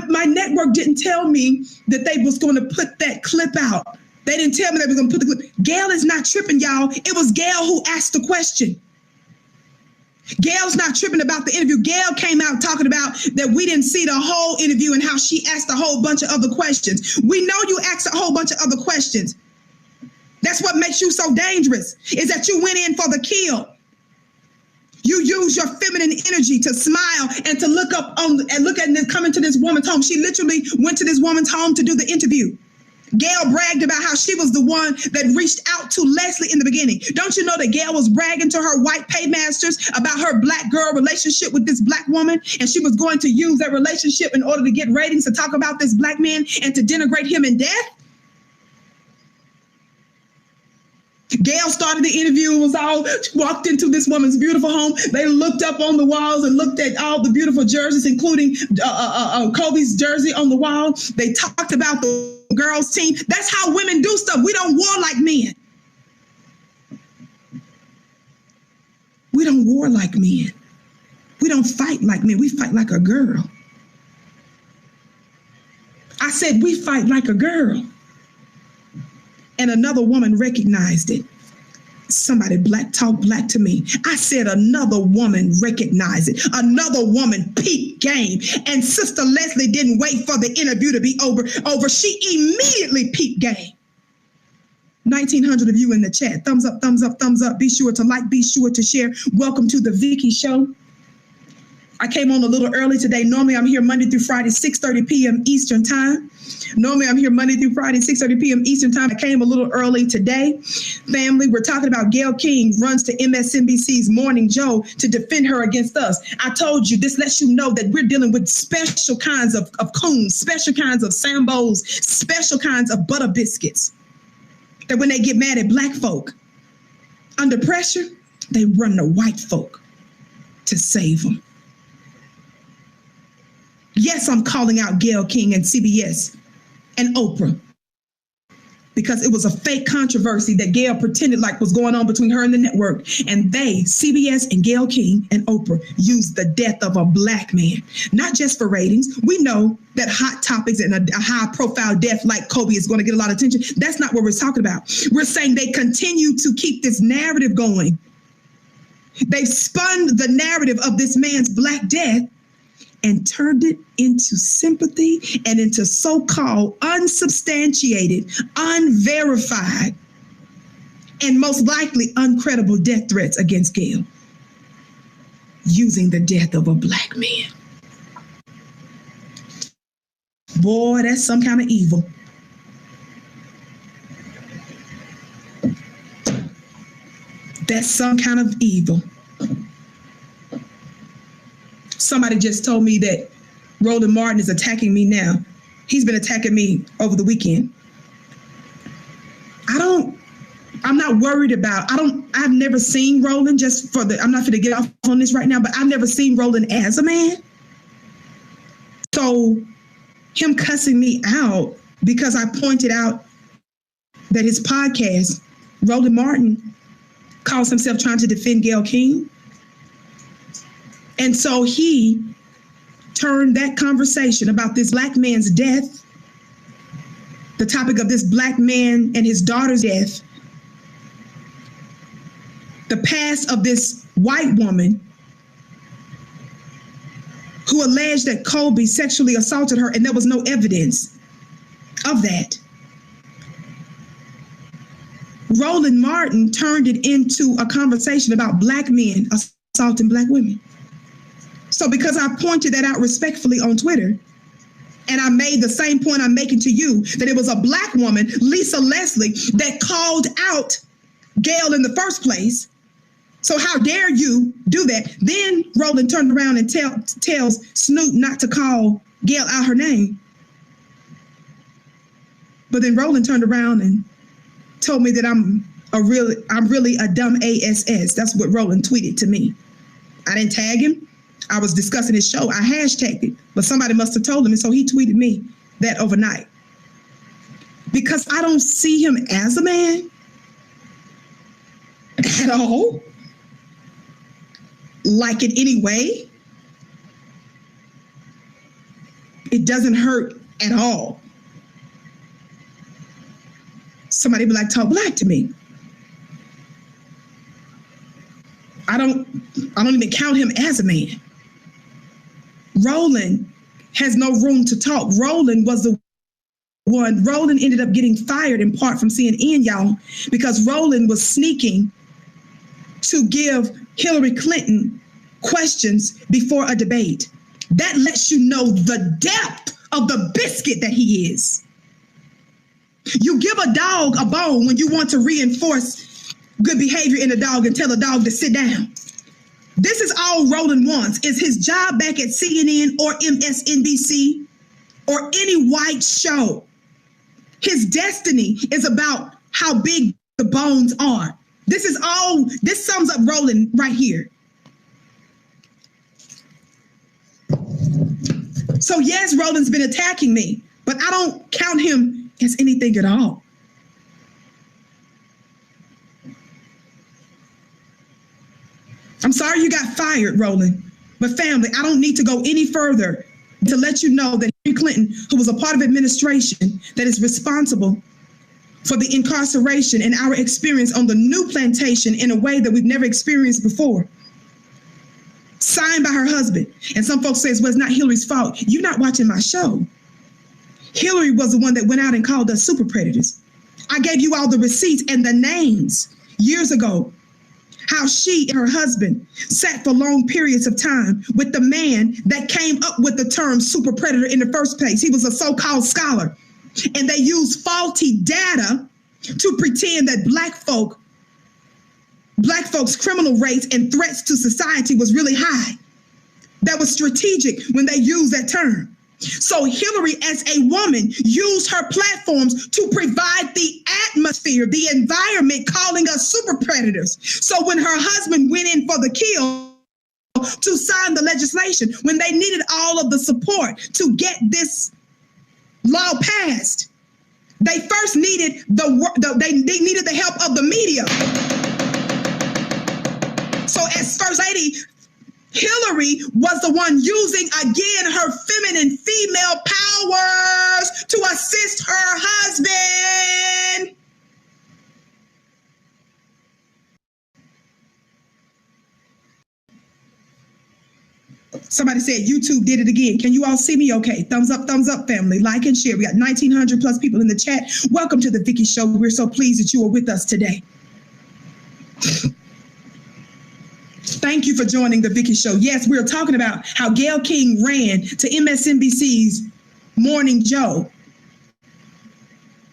my network didn't tell me that they was going to put that clip out. They didn't tell me they were going to put the clip. Gayle is not tripping, y'all. It was Gayle who asked the question. Gayle's not tripping about the interview. Gayle came out talking about that we didn't see the whole interview and how she asked a whole bunch of other questions. We know you asked a whole bunch of other questions. That's what makes you so dangerous, is that you went in for the kill. You use your feminine energy to smile and to look up on and look at this, coming to this woman's home. She literally went to this woman's home to do the interview. Gayle bragged about how she was the one that reached out to Leslie in the beginning. Don't you know that Gayle was bragging to her white paymasters about her black girl relationship with this black woman, and she was going to use that relationship in order to get ratings to talk about this black man and to denigrate him in death? Gayle started the interview, walked into this woman's beautiful home. They looked up on the walls and looked at all the beautiful jerseys, including Kobe's jersey on the wall. They talked about the girls' team. That's how women do stuff. We don't war like men. We don't war like men. We don't fight like men. We fight like a girl. I said we fight like a girl. And another woman recognized it. Somebody black talk black to me. I said another woman recognized it. Another woman peeped game. And Sister Leslie didn't wait for the interview to be over. She immediately peeped game. 1,900 of you in the chat. Thumbs up, thumbs up, thumbs up. Be sure to like, be sure to share. Welcome to the Vicki Show. I came on a little early today. Normally I'm here Monday through Friday, 6:30 p.m. Eastern time. Normally I'm here Monday through Friday, 6:30 p.m. Eastern time. I came a little early today. Family, we're talking about Gayle KIng runs to MSNBC's Morning Joe to defend her against us. I told you, this lets you know that we're dealing with special kinds of coons, special kinds of Sambos, special kinds of butter biscuits. That when they get mad at black folk, under pressure, they run to white folk to save them. Yes, I'm calling out Gayle KIng and CBS and Oprah, because it was a fake controversy that Gayle pretended like was going on between her and the network. And they, CBS and Gayle KIng and Oprah, used the death of a black man, not just for ratings. We know that hot topics and a high profile death like Kobe is going to get a lot of attention. That's not what we're talking about. We're saying they continue to keep this narrative going. They've spun the narrative of this man's black death and turned it into sympathy and into so-called unsubstantiated, unverified, and most likely uncredible death threats against Gayle, using the death of a black man. Boy, that's some kind of evil. That's some kind of evil. Somebody just told me that Roland Martin is attacking me now. He's been attacking me over the weekend. I'm not worried about, I've never seen Roland, I'm not going to get off on this right now, but I've never seen Roland as a man. So him cussing me out because I pointed out that his podcast, Roland Martin, calls himself trying to defend Gayle KIng. And so he turned that conversation about this black man's death, the topic of this black man and his daughter's death, the past of this white woman who alleged that Kobe sexually assaulted her and there was no evidence of that. Roland Martin turned it into a conversation about black men assaulting black women. So because I pointed that out respectfully on Twitter, and I made the same point I'm making to you, that it was a black woman, Lisa Leslie, that called out Gayle in the first place. So how dare you do that? Then Roland turned around and tells Snoop not to call Gayle out her name. But then Roland turned around and told me that I'm really a dumb ASS. That's what Roland tweeted to me. I didn't tag him. I was discussing his show. I hashtagged it, but somebody must have told him, and so he tweeted me that overnight. Because I don't see him as a man at all, like in any way. It doesn't hurt at all. Somebody be like, talk black to me. I don't even count him as a man. Roland has no room to talk. Roland was the one. Roland ended up getting fired in part from CNN, y'all, because Roland was sneaking to give Hillary Clinton questions before a debate. That lets you know the depth of the biscuit that he is. You give a dog a bone when you want to reinforce good behavior in a dog and tell a dog to sit down. This is all Roland wants, is his job back at CNN or MSNBC or any white show. His destiny is about how big the bones are. This sums up Roland right here. So yes, Roland's been attacking me, but I don't count him as anything at all. I'm sorry you got fired, Roland, but family, I don't need to go any further to let you know that Hillary Clinton, who was a part of administration that is responsible for the incarceration and our experience on the new plantation in a way that we've never experienced before, signed by her husband. And some folks say, well, it's not Hillary's fault. You're not watching my show. Hillary was the one that went out and called us super predators. I gave you all the receipts and the names years ago, how she and her husband sat for long periods of time with the man that came up with the term super predator in the first place. He was a so-called scholar. And they used faulty data to pretend that black folks' criminal rates and threats to society was really high. That was strategic when they used that term. So Hillary, as a woman, used her platforms to provide the atmosphere, the environment, calling us super predators. So when her husband went in for the kill, to sign the legislation when they needed all of the support to get this law passed. They first needed they needed the help of the media. So as First Lady, Hillary was the one using, again, her feminine female powers to assist her husband. Somebody said YouTube did it again. Can you all see me okay? Thumbs up, family. Like and share. We got 1,900 plus people in the chat. Welcome to the Vicki Show. We're so pleased that you are with us today. Thank you for joining the Vicki Show. Yes, we're talking about how Gayle KIng ran to MSNBC's Morning Joe.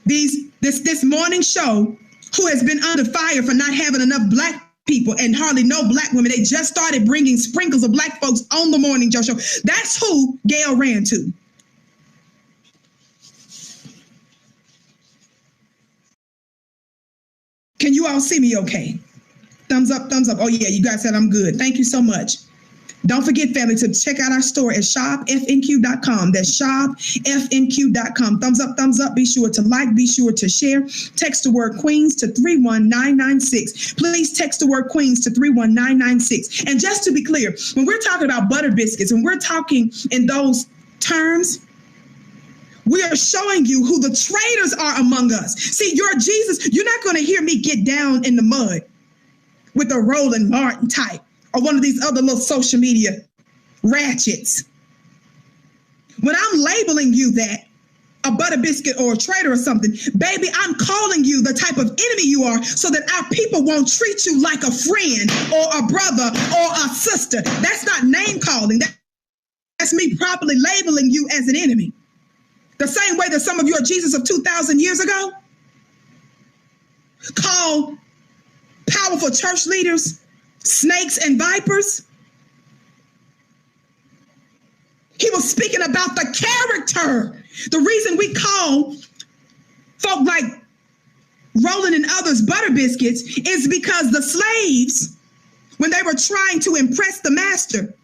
This morning show, who has been under fire for not having enough black people and hardly no black women. They just started bringing sprinkles of black folks on the Morning Joe show. That's who Gayle ran to. Can you all see me okay? Thumbs up, thumbs up. Oh yeah, you guys said I'm good. Thank you so much. Don't forget, family, to check out our store at shopfnq.com. That's shopfnq.com. Thumbs up, thumbs up. Be sure to like, be sure to share. Text the word Queens to 31996. Please text the word Queens to 31996. And just to be clear, when we're talking about butter biscuits, and we're talking in those terms, we are showing you who the traitors are among us. See, your Jesus, you're not going to hear me get down in the mud with a Roland Martin type or one of these other little social media ratchets. When I'm labeling you that, a butter biscuit or a traitor or something, baby, I'm calling you the type of enemy you are so that our people won't treat you like a friend or a brother or a sister. That's not name calling. That's me properly labeling you as an enemy. The same way that some of your Jesus of 2,000 years ago called powerful church leaders snakes and vipers. He was speaking about the character. The reason we call folk like Roland and others butter biscuits is because the slaves, when they were trying to impress the master,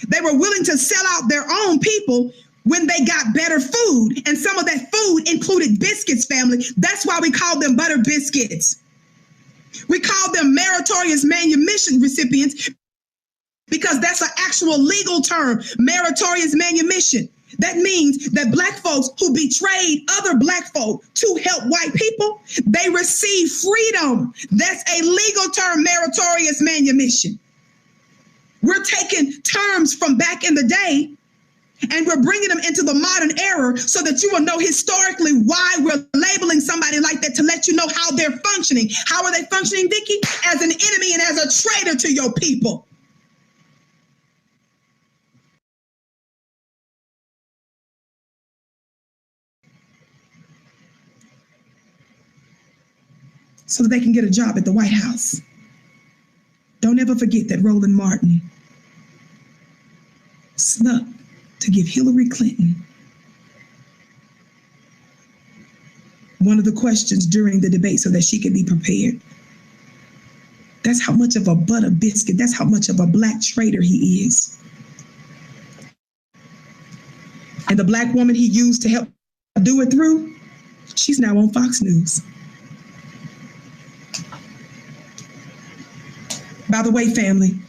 they were willing to sell out their own people when they got better food. And some of that food included biscuits, family. That's why we call them butter biscuits. We call them meritorious manumission recipients because that's an actual legal term, meritorious manumission. That means that black folks who betrayed other black folk to help white people, they receive freedom. That's a legal term, meritorious manumission. We're taking terms from back in the day and we're bringing them into the modern era so that you will know historically why we're labeling somebody like that, to let you know how they're functioning. How are they functioning, Vicki? As an enemy and as a traitor to your people. So that they can get a job at the White House. Don't ever forget that Roland Martin snuck to give Hillary Clinton one of the questions during the debate so that she could be prepared. That's how much of a butter biscuit, that's how much of a black traitor he is. And the black woman he used to help do it through, she's now on Fox News. By the way, family,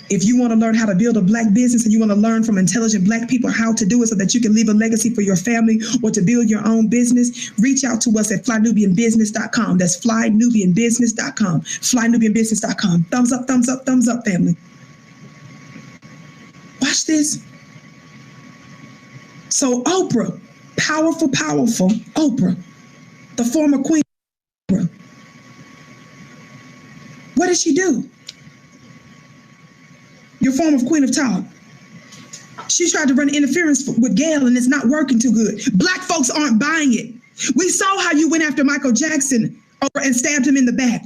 if you want to learn how to build a black business and you want to learn from intelligent black people how to do it so that you can leave a legacy for your family or to build your own business, reach out to us at flynubianbusiness.com. That's flynubianbusiness.com. Flynubianbusiness.com. Thumbs up, thumbs up, thumbs up, family. Watch this. So Oprah, powerful Oprah, the former queen Oprah. What did she do? Your former queen of talk. She tried to run interference with Gayle and it's not working too good. Black folks aren't buying it. We saw how you went after Michael Jackson and stabbed him in the back.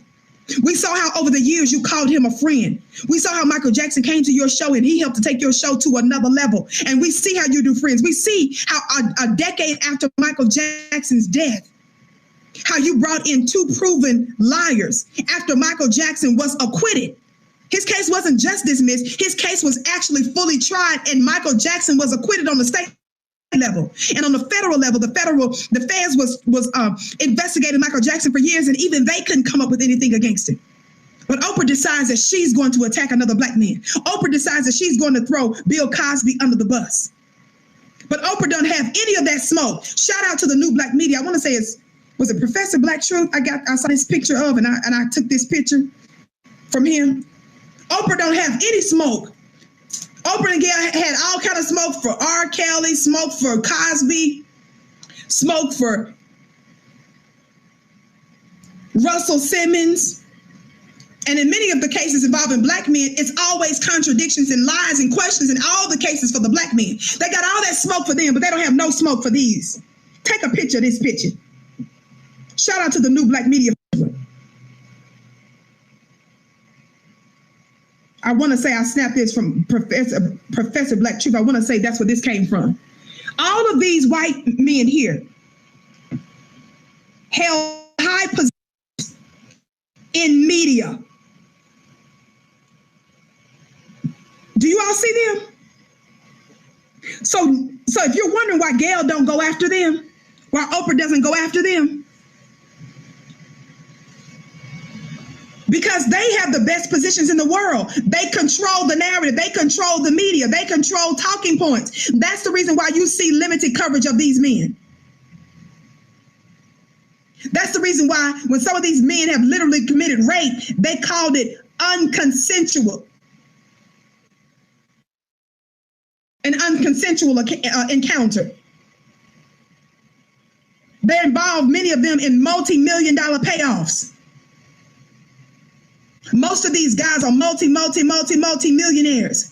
We saw how over the years you called him a friend. We saw how Michael Jackson came to your show and he helped to take your show to another level. And we see how you do friends. We see how a decade after Michael Jackson's death, how you brought in two proven liars after Michael Jackson was acquitted. His case wasn't just dismissed. His case was actually fully tried, and Michael Jackson was acquitted on the state level. And on the federal level, the feds was investigating Michael Jackson for years, and even they couldn't come up with anything against him. But Oprah decides that she's going to attack another black man. Oprah decides that she's going to throw Bill Cosby under the bus. But Oprah don't have any of that smoke. Shout out to the new black media. I want to say was it Professor Black Truth? I saw this picture of, and I took this picture from him. Oprah don't have any smoke. Oprah and Gayle had all kind of smoke for R. Kelly, smoke for Cosby, smoke for Russell Simmons. And in many of the cases involving black men, it's always contradictions and lies and questions in all the cases for the black men. They got all that smoke for them, but they don't have no smoke for these. Take a picture of this picture. Shout out to the new black media. I want to say I snapped this from Professor Black Truth. I want to say that's where this came from. All of these white men here held high positions in media. Do you all see them? So if you're wondering why Gayle don't go after them, why Oprah doesn't go after them, because they have the best positions in the world. They control the narrative. They control the media. They control talking points. That's the reason why you see limited coverage of these men. That's the reason why when some of these men have literally committed rape, they called it unconsensual. An unconsensual encounter. They involve many of them in multi-million-dollar payoffs. Most of these guys are multi-millionaires.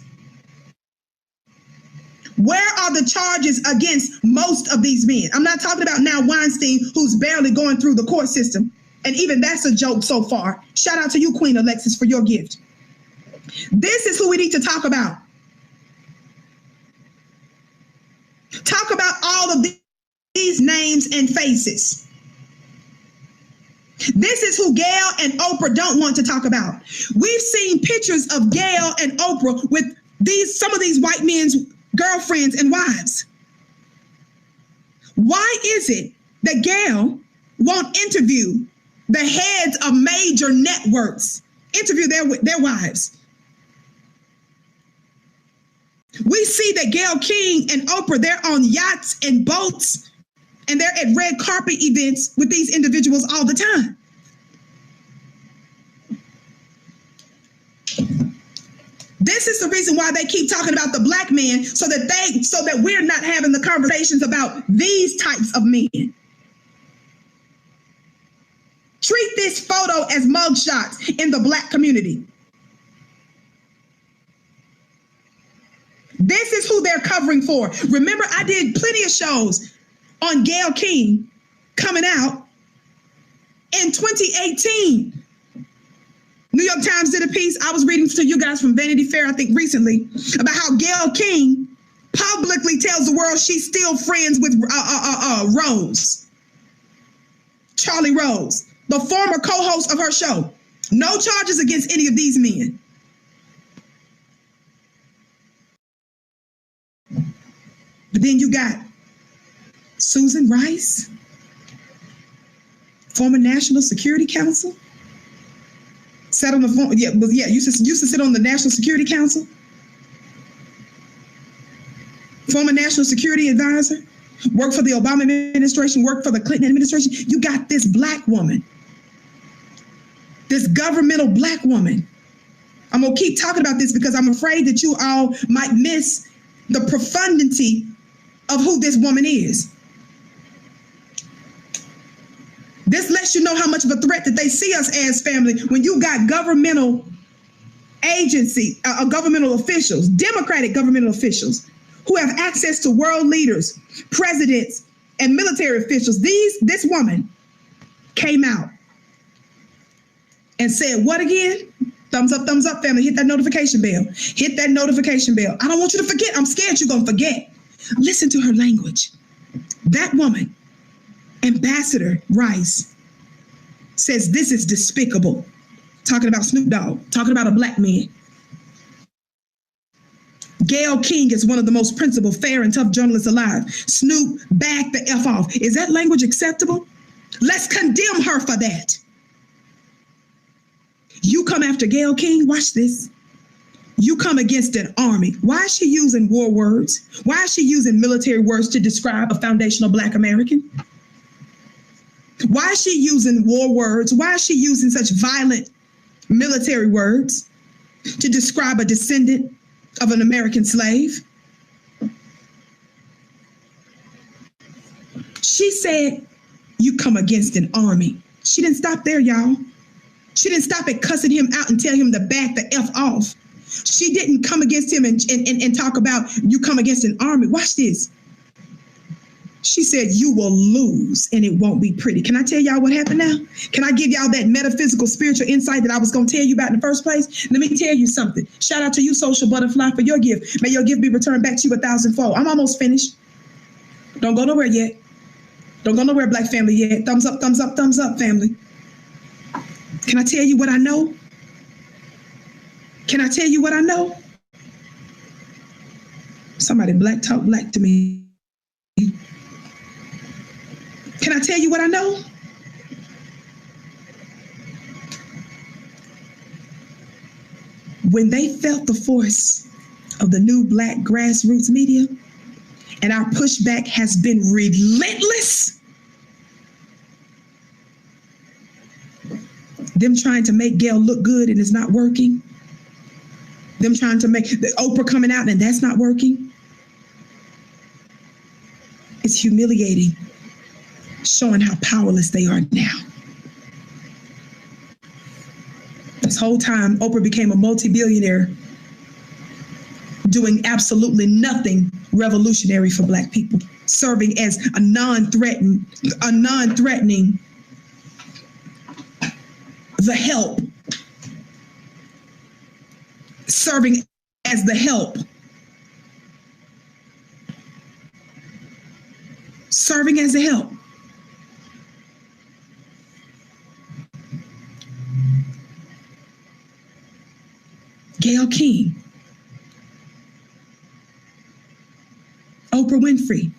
Where are the charges against most of these men? I'm not talking about now Weinstein, who's barely going through the court system. And even that's a joke so far. Shout out to you, Queen Alexis, for your gift. This is who we need to talk about. Talk about all of these names and faces. This is who Gayle and Oprah don't want to talk about. We've seen pictures of Gayle and Oprah with some of these white men's girlfriends and wives. Why is it that Gayle won't interview the heads of major networks, interview their wives? We see that Gayle KIng and Oprah, they're on yachts and boats, and they're at red carpet events with these individuals all the time. This is the reason why they keep talking about the black man, so that we're not having the conversations about these types of men. Treat this photo as mugshots in the black community. This is who they're covering for. Remember, I did plenty of shows on Gayle KIng coming out in 2018. New York Times did a piece. I was reading to you guys from Vanity Fair, I think recently, about how Gayle KIng publicly tells the world she's still friends with Rose, Charlie Rose, the former co-host of her show. No charges against any of these men. But then you got Susan Rice, former National Security Council, sat on the phone. Used to sit on the National Security Council. Former National Security Advisor, worked for the Obama administration, worked for the Clinton administration. You got this black woman, this governmental black woman. I'm gonna keep talking about this because I'm afraid that you all might miss the profundity of who this woman is. This lets you know how much of a threat that they see us as, family, when you got governmental agency, governmental officials, Democratic governmental officials, who have access to world leaders, presidents, and military officials. This woman came out and said, what again? Thumbs up, family. Hit that notification bell. Hit that notification bell. I don't want you to forget. I'm scared you're going to forget. Listen to her language. That woman, Ambassador Rice, says this is despicable. talking about Snoop Dogg, talking about a black man. Gayle KIng is one of the most principled, fair, and tough journalists alive. Snoop, back the F off. Is that language acceptable? Let's condemn her for that. You come after Gayle KIng, watch this. You come against an army. Why is she using war words? Why is she using military words to describe a foundational Black American? Why is she using war words? Why is she using such violent military words to describe a descendant of an American slave? She said, you come against an army. She didn't stop there, y'all. She didn't stop at cussing him out and tell him to back the F off. She didn't come against him and talk about you come against an army. Watch this. She said, you will lose and it won't be pretty. Can I tell y'all what happened now? Can I give y'all that metaphysical, spiritual insight that I was going to tell you about in the first place? Let me tell you something. Shout out to you, Social Butterfly, for your gift. May your gift be returned back to you 1,000-fold. I'm almost finished. Don't go nowhere yet. Don't go nowhere, Black family, yet. Thumbs up, thumbs up, thumbs up, family. Can I tell you what I know? Can I tell you what I know? Somebody black talk black to me. Can I tell you what I know? When they felt the force of the new Black grassroots media, and our pushback has been relentless, them trying to make Gayle look good and it's not working. Them trying to make the Oprah coming out and that's not working. It's humiliating, showing how powerless they are now. This whole time, Oprah became a multi-billionaire doing absolutely nothing revolutionary for Black people, serving as a non-threatening, the help, serving as the help, serving as the help. Gayle KIng, Oprah Winfrey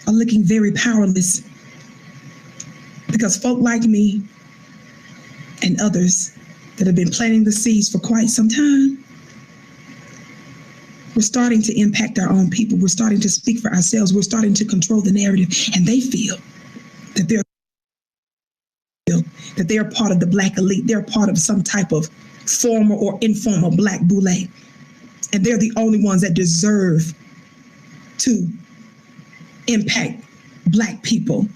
are looking very powerless because folk like me and others that have been planting the seeds for quite some time, we're starting to impact our own people. We're starting to speak for ourselves. We're starting to control the narrative, and they feel that they're part of the Black elite. They're part of some type of formal or informal Black boule, and they're the only ones that deserve to impact Black people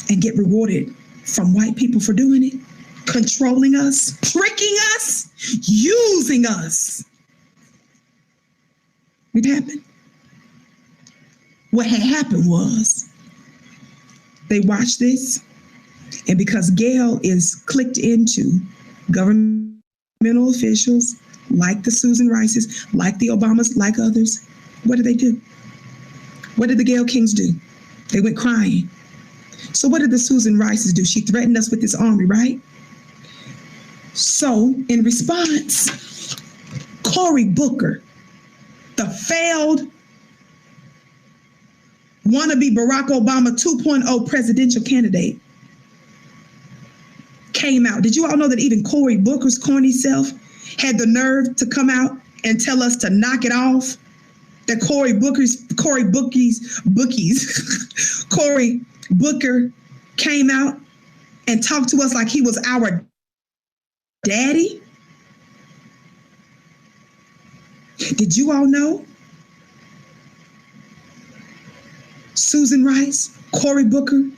and get rewarded from white people for doing it, controlling us, tricking us, using us. What happened? What had happened was they watched this, and because Gayle is clicked into governmental officials like the Susan Rices, like the Obamas, like others, what did they do? What did the Gayle KIngs do? They went crying. So what did the Susan Rices do? She threatened us with this army, right? So in response, Cory Booker, the failed wannabe Barack Obama 2.0 presidential candidate, came out. Did you all know that even Cory Booker's corny self had the nerve to come out and tell us to knock it off? That Cory Booker came out and talked to us like he was our daddy? Did you all know? Susan Rice, Cory Booker,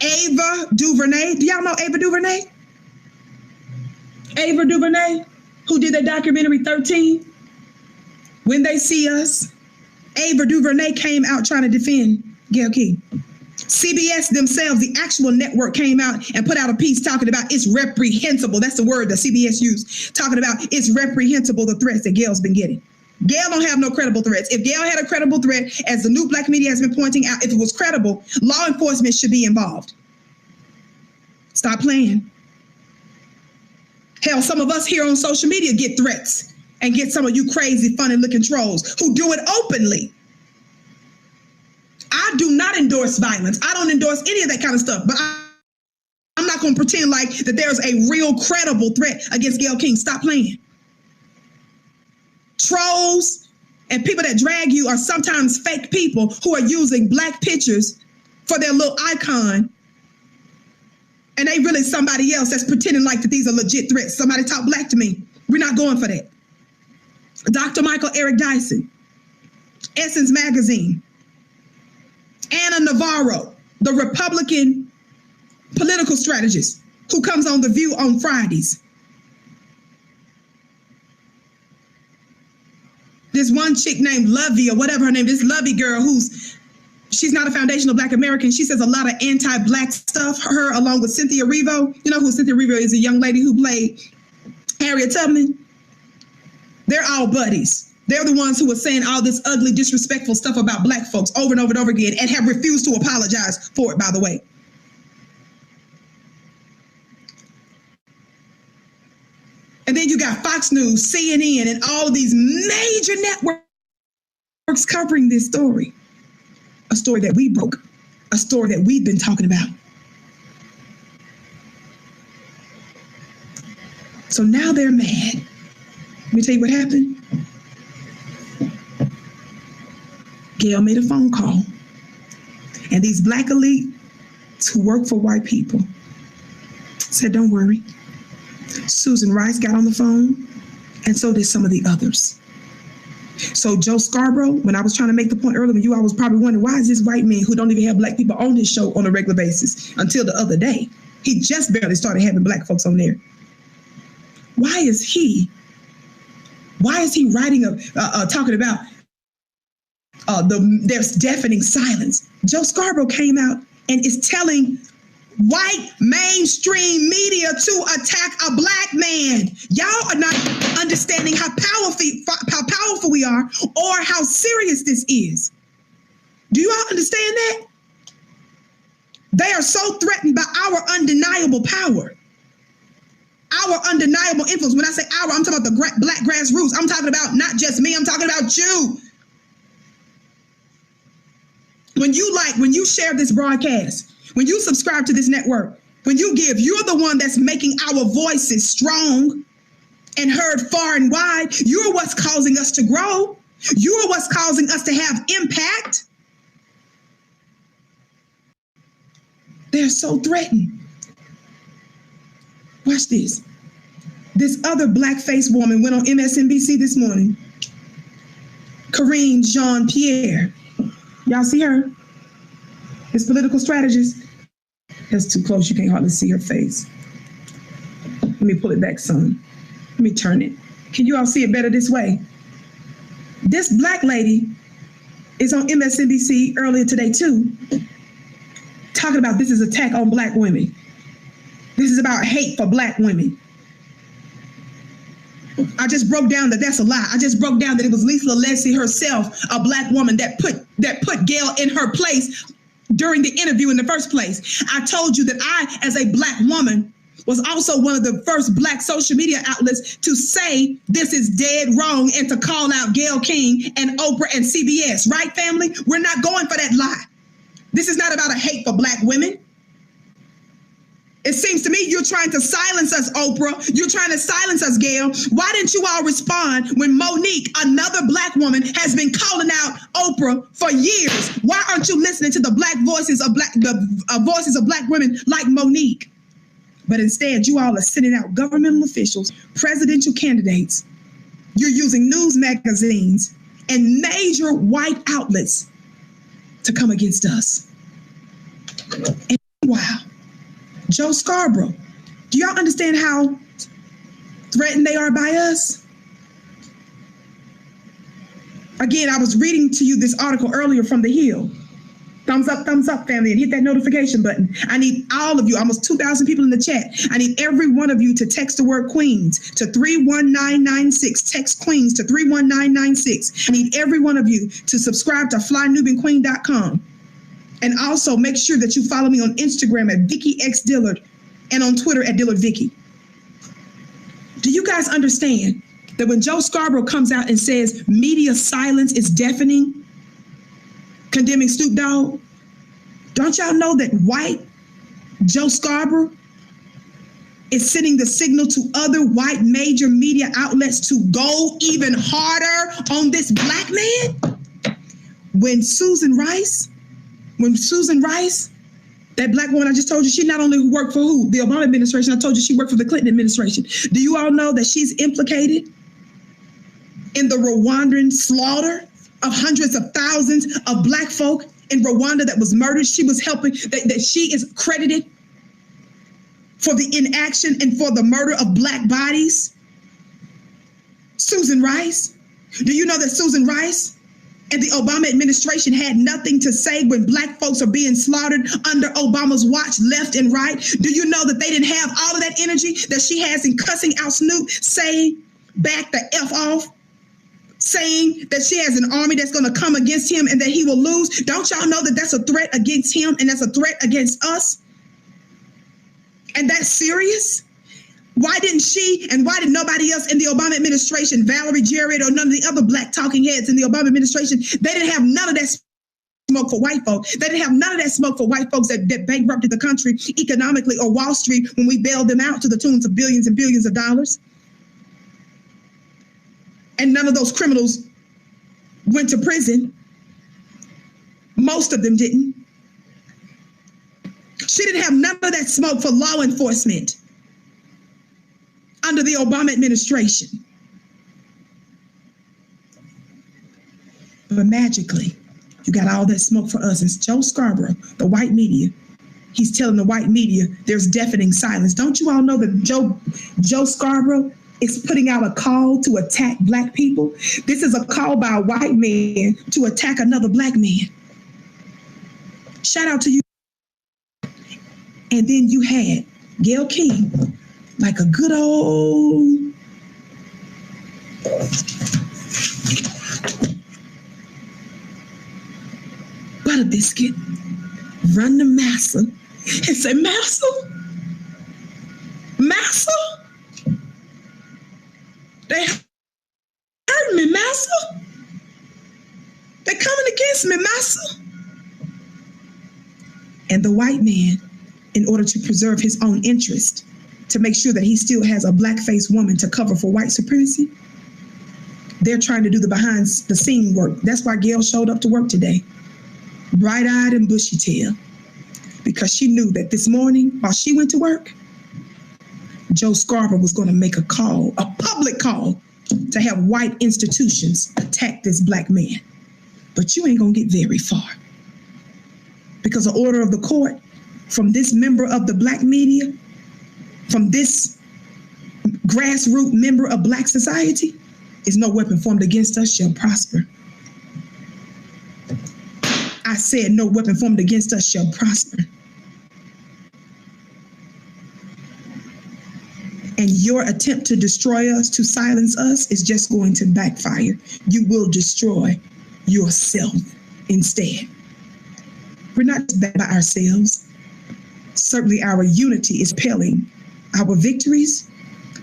Ava DuVernay. Do y'all know Ava DuVernay? Ava DuVernay, who did that documentary 13? When They See Us. Ava DuVernay came out trying to defend Gayle KIng. CBS themselves, the actual network, came out and put out a piece talking about it's reprehensible. That's the word that CBS used, talking about it's reprehensible, the threats that Gayle's been getting. Gayle don't have no credible threats. If Gayle had a credible threat, as the new Black media has been pointing out, if it was credible, law enforcement should be involved. Stop playing. Hell, some of us here on social media get threats and get some of you crazy, funny looking trolls who do it openly. I do not endorse violence. I don't endorse any of that kind of stuff, but I'm not going to pretend like that there's a real credible threat against Gayle KIng. Stop playing. Trolls and people that drag you are sometimes fake people who are using black pictures for their little icon. And they really somebody else that's pretending like that these are legit threats. Somebody talk black to me. We're not going for that. Dr. Michael Eric Dyson, Essence Magazine, Anna Navarro, the Republican political strategist who comes on The View on Fridays. This one chick named Lovey or whatever her name, this Lovey girl she's not a foundational Black American. She says a lot of anti-Black stuff. Her along with Cynthia Erivo. You know who Cynthia Erivo is? A young lady who played Harriet Tubman. They're all buddies. They're the ones who are saying all this ugly, disrespectful stuff about Black folks over and over and over again and have refused to apologize for it, by the way. And then you got Fox News, CNN, and all of these major networks covering this story. A story that we broke, a story that we've been talking about. So now they're mad. Let me tell you what happened. Gayle made a phone call. And these Black elites who work for white people said, don't worry. Susan Rice got on the phone, and so did some of the others. So Joe Scarborough, when I was trying to make the point earlier, you all was probably wondering, why is this white man who don't even have Black people on his show on a regular basis until the other day? He just barely started having Black folks on there. Why is he writing talking about there's deafening silence? Joe Scarborough came out and is telling white mainstream media to attack a Black man. Y'all are not understanding how powerful we are or how serious this is. Do you all understand that? They are so threatened by our undeniable power, our undeniable influence. When I say our, I'm talking about the Black grassroots. I'm talking about not just me, I'm talking about you. When you share this broadcast, when you subscribe to this network, when you give, you're the one that's making our voices strong and heard far and wide. You're what's causing us to grow. You're what's causing us to have impact. They're so threatened. Watch this. This other black-faced woman went on MSNBC this morning. Karine Jean-Pierre. Y'all see her? This political strategist. That's too close. You can't hardly see her face. Let me pull it back some. Let me turn it. Can you all see it better this way? This Black lady is on MSNBC earlier today too, talking about this is an attack on Black women. This is about hate for Black women. I just broke down that that's a lie. I just broke down that it was Lisa Leslie herself, a Black woman that put Gayle in her place during the interview in the first place. I told you that I, as a Black woman, was also one of the first Black social media outlets to say this is dead wrong and to call out Gayle KIng and Oprah and CBS. Right, family? We're not going for that lie. This is not about a hate for Black women. It seems to me you're trying to silence us, Oprah. You're trying to silence us, Gayle. Why didn't you all respond when Monique, another Black woman, has been calling out Oprah for years? Why aren't you listening to the Black voices of voices of Black women like Monique? But instead, you all are sending out governmental officials, presidential candidates. You're using news magazines and major white outlets to come against us. And wow. Joe Scarborough, do y'all understand how threatened they are by us? Again, I was reading to you this article earlier from The Hill. Thumbs up, family, and hit that notification button. I need all of you, almost 2,000 people in the chat. I need every one of you to text the word Queens to 31996. Text Queens to 31996. I need every one of you to subscribe to flynubianqueen.com. And also make sure that you follow me on Instagram at Vicki X Dillard and on Twitter at Dillard Vicki. Do you guys understand that when Joe Scarborough comes out and says media silence is deafening, condemning Snoop Dogg, don't y'all know that white Joe Scarborough is sending the signal to other white major media outlets to go even harder on this black man? When Susan Rice, that black woman I just told you, she not only worked for who? The Obama administration. I told you she worked for the Clinton administration. Do you all know that she's implicated in the Rwandan slaughter of hundreds of thousands of black folk in Rwanda that was murdered? She was helping, that she is credited for the inaction and for the murder of black bodies. Susan Rice. Do you know that Susan Rice and the Obama administration had nothing to say when black folks are being slaughtered under Obama's watch, left and right? Do you know that they didn't have all of that energy that she has in cussing out Snoop, saying back the F off, saying that she has an army that's going to come against him and that he will lose? Don't y'all know that that's a threat against him and that's a threat against us? And that's serious? Why didn't she and why did nobody else in the Obama administration, Valerie Jarrett or none of the other black talking heads in the Obama administration, they didn't have none of that smoke for white folks. They didn't have none of that smoke for white folks that bankrupted the country economically, or Wall Street when we bailed them out to the tunes of billions and billions of dollars. And none of those criminals went to prison. Most of them didn't. She didn't have none of that smoke for law enforcement under the Obama administration. But magically, you got all that smoke for us. It's Joe Scarborough, the white media. He's telling the white media there's deafening silence. Don't you all know that Joe Scarborough is putting out a call to attack black people? This is a call by a white man to attack another black man. Shout out to you. And then you had Gayle KIng, like a good old butter biscuit, run to Massa and say, Massa, they hurt me, Massa. They're coming against me, Massa. And the white man, in order to preserve his own interest, to make sure that he still has a black-faced woman to cover for white supremacy, they're trying to do the behind-the-scene work. That's why Gayle showed up to work today, bright-eyed and bushy-tailed, because she knew that this morning, while she went to work, Joe Scarborough was going to make a call, a public call, to have white institutions attack this black man. But you ain't going to get very far, because an order of the court from this member of the black media, from this grassroots member of black society, is no weapon formed against us shall prosper. I said no weapon formed against us shall prosper. And your attempt to destroy us, to silence us, is just going to backfire. You will destroy yourself instead. We're not bad by ourselves. Certainly our unity is pelling our victories,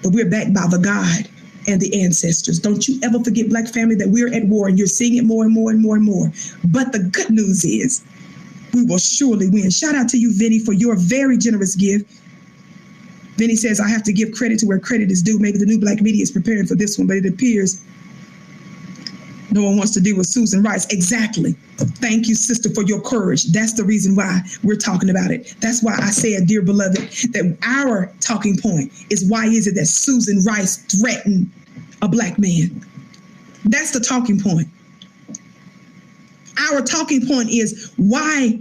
but we're backed by the God and the ancestors. Don't you ever forget, black family, that we're at war, and you're seeing it more and more and more and more. But the good news is we will surely win. Shout out to you, Vinny, for your very generous gift. Vinny says, I have to give credit to where credit is due. Maybe the new black media is preparing for this one, but it appears no one wants to deal with Susan Rice. Exactly. Thank you, sister, for your courage. That's the reason why we're talking about it. That's why I said, dear beloved, that our talking point is, why is it that Susan Rice threatened a black man? That's the talking point. Our talking point is why.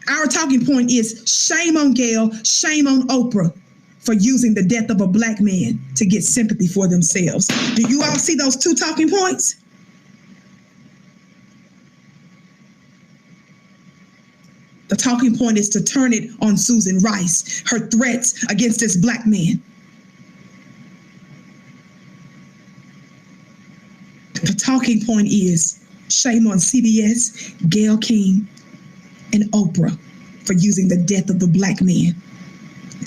Our talking point is shame on Gayle, shame on Oprah for using the death of a black man to get sympathy for themselves. Do you all see those two talking points? The talking point is to turn it on Susan Rice, her threats against this black man. The talking point is shame on CBS, Gayle KIng, and Oprah for using the death of the black man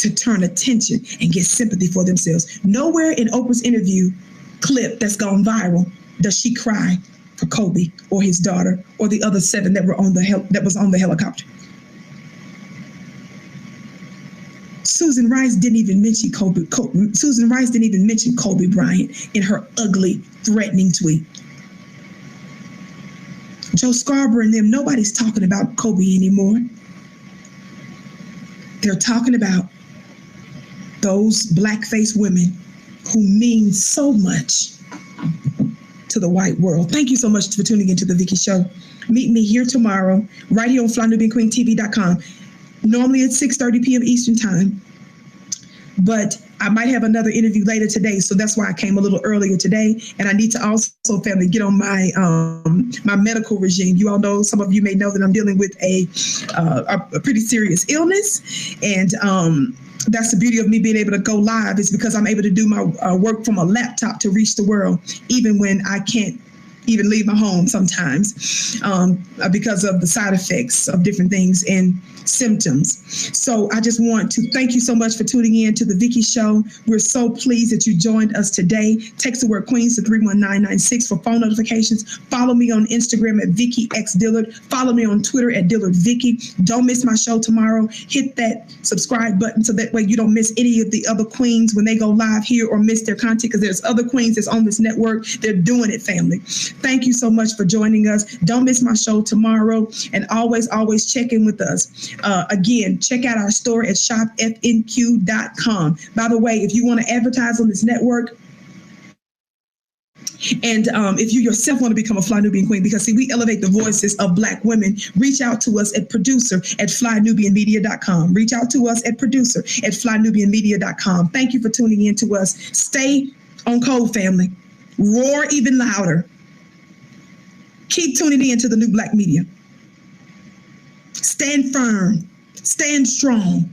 to turn attention and get sympathy for themselves. Nowhere in Oprah's interview clip that's gone viral does she cry for Kobe or his daughter or the other 7 that were on the helicopter. Susan Rice didn't even mention Kobe Bryant in her ugly, threatening tweet. Joe Scarborough and them, nobody's talking about Kobe anymore. They're talking about those black-faced women who mean so much to the white world. Thank you so much for tuning into The Vicki Show. Meet me here tomorrow, right here on FlyNubianQueenTV.com. Normally at 6:30 p.m. Eastern Time, but I might have another interview later today, so that's why I came a little earlier today. And I need to also, family, get on my my medical regime. You all know, some of you may know that I'm dealing with a pretty serious illness, and that's the beauty of me being able to go live, is because I'm able to do my work from a laptop to reach the world, even when I can't even leave my home sometimes, because of the side effects of different things and symptoms. So I just want to thank you so much for tuning in to The Vicki Show. We're so pleased that you joined us today. Text the word Queens to 31996 for phone notifications. Follow me on Instagram at Vicki X Dillard. Follow me on Twitter at Dillard Vicki. Don't miss my show tomorrow. Hit that subscribe button so that way you don't miss any of the other queens when they go live here, or miss their content, because there's other queens that's on this network. They're doing it, family. Thank you so much for joining us. Don't miss my show tomorrow, and always check in with us. Again, check out our store at shopfnq.com. By the way, if you want to advertise on this network, and if you yourself want to become a Fly Nubian Queen, because see, we elevate the voices of Black women, reach out to us at producer@flynubianmedia.com. Reach out to us at producer@flynubianmedia.com. Thank you for tuning in to us. Stay on code, family. Roar even louder. Keep tuning in to the new Black media. Stand firm, stand strong,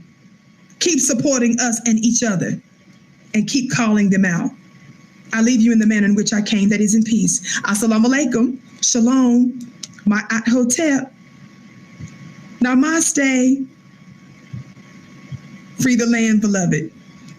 keep supporting us and each other, and keep calling them out. I leave you in the manner in which I came, that is in peace. Assalamu alaikum, shalom, ma'at hotep, namaste. Free the land, beloved.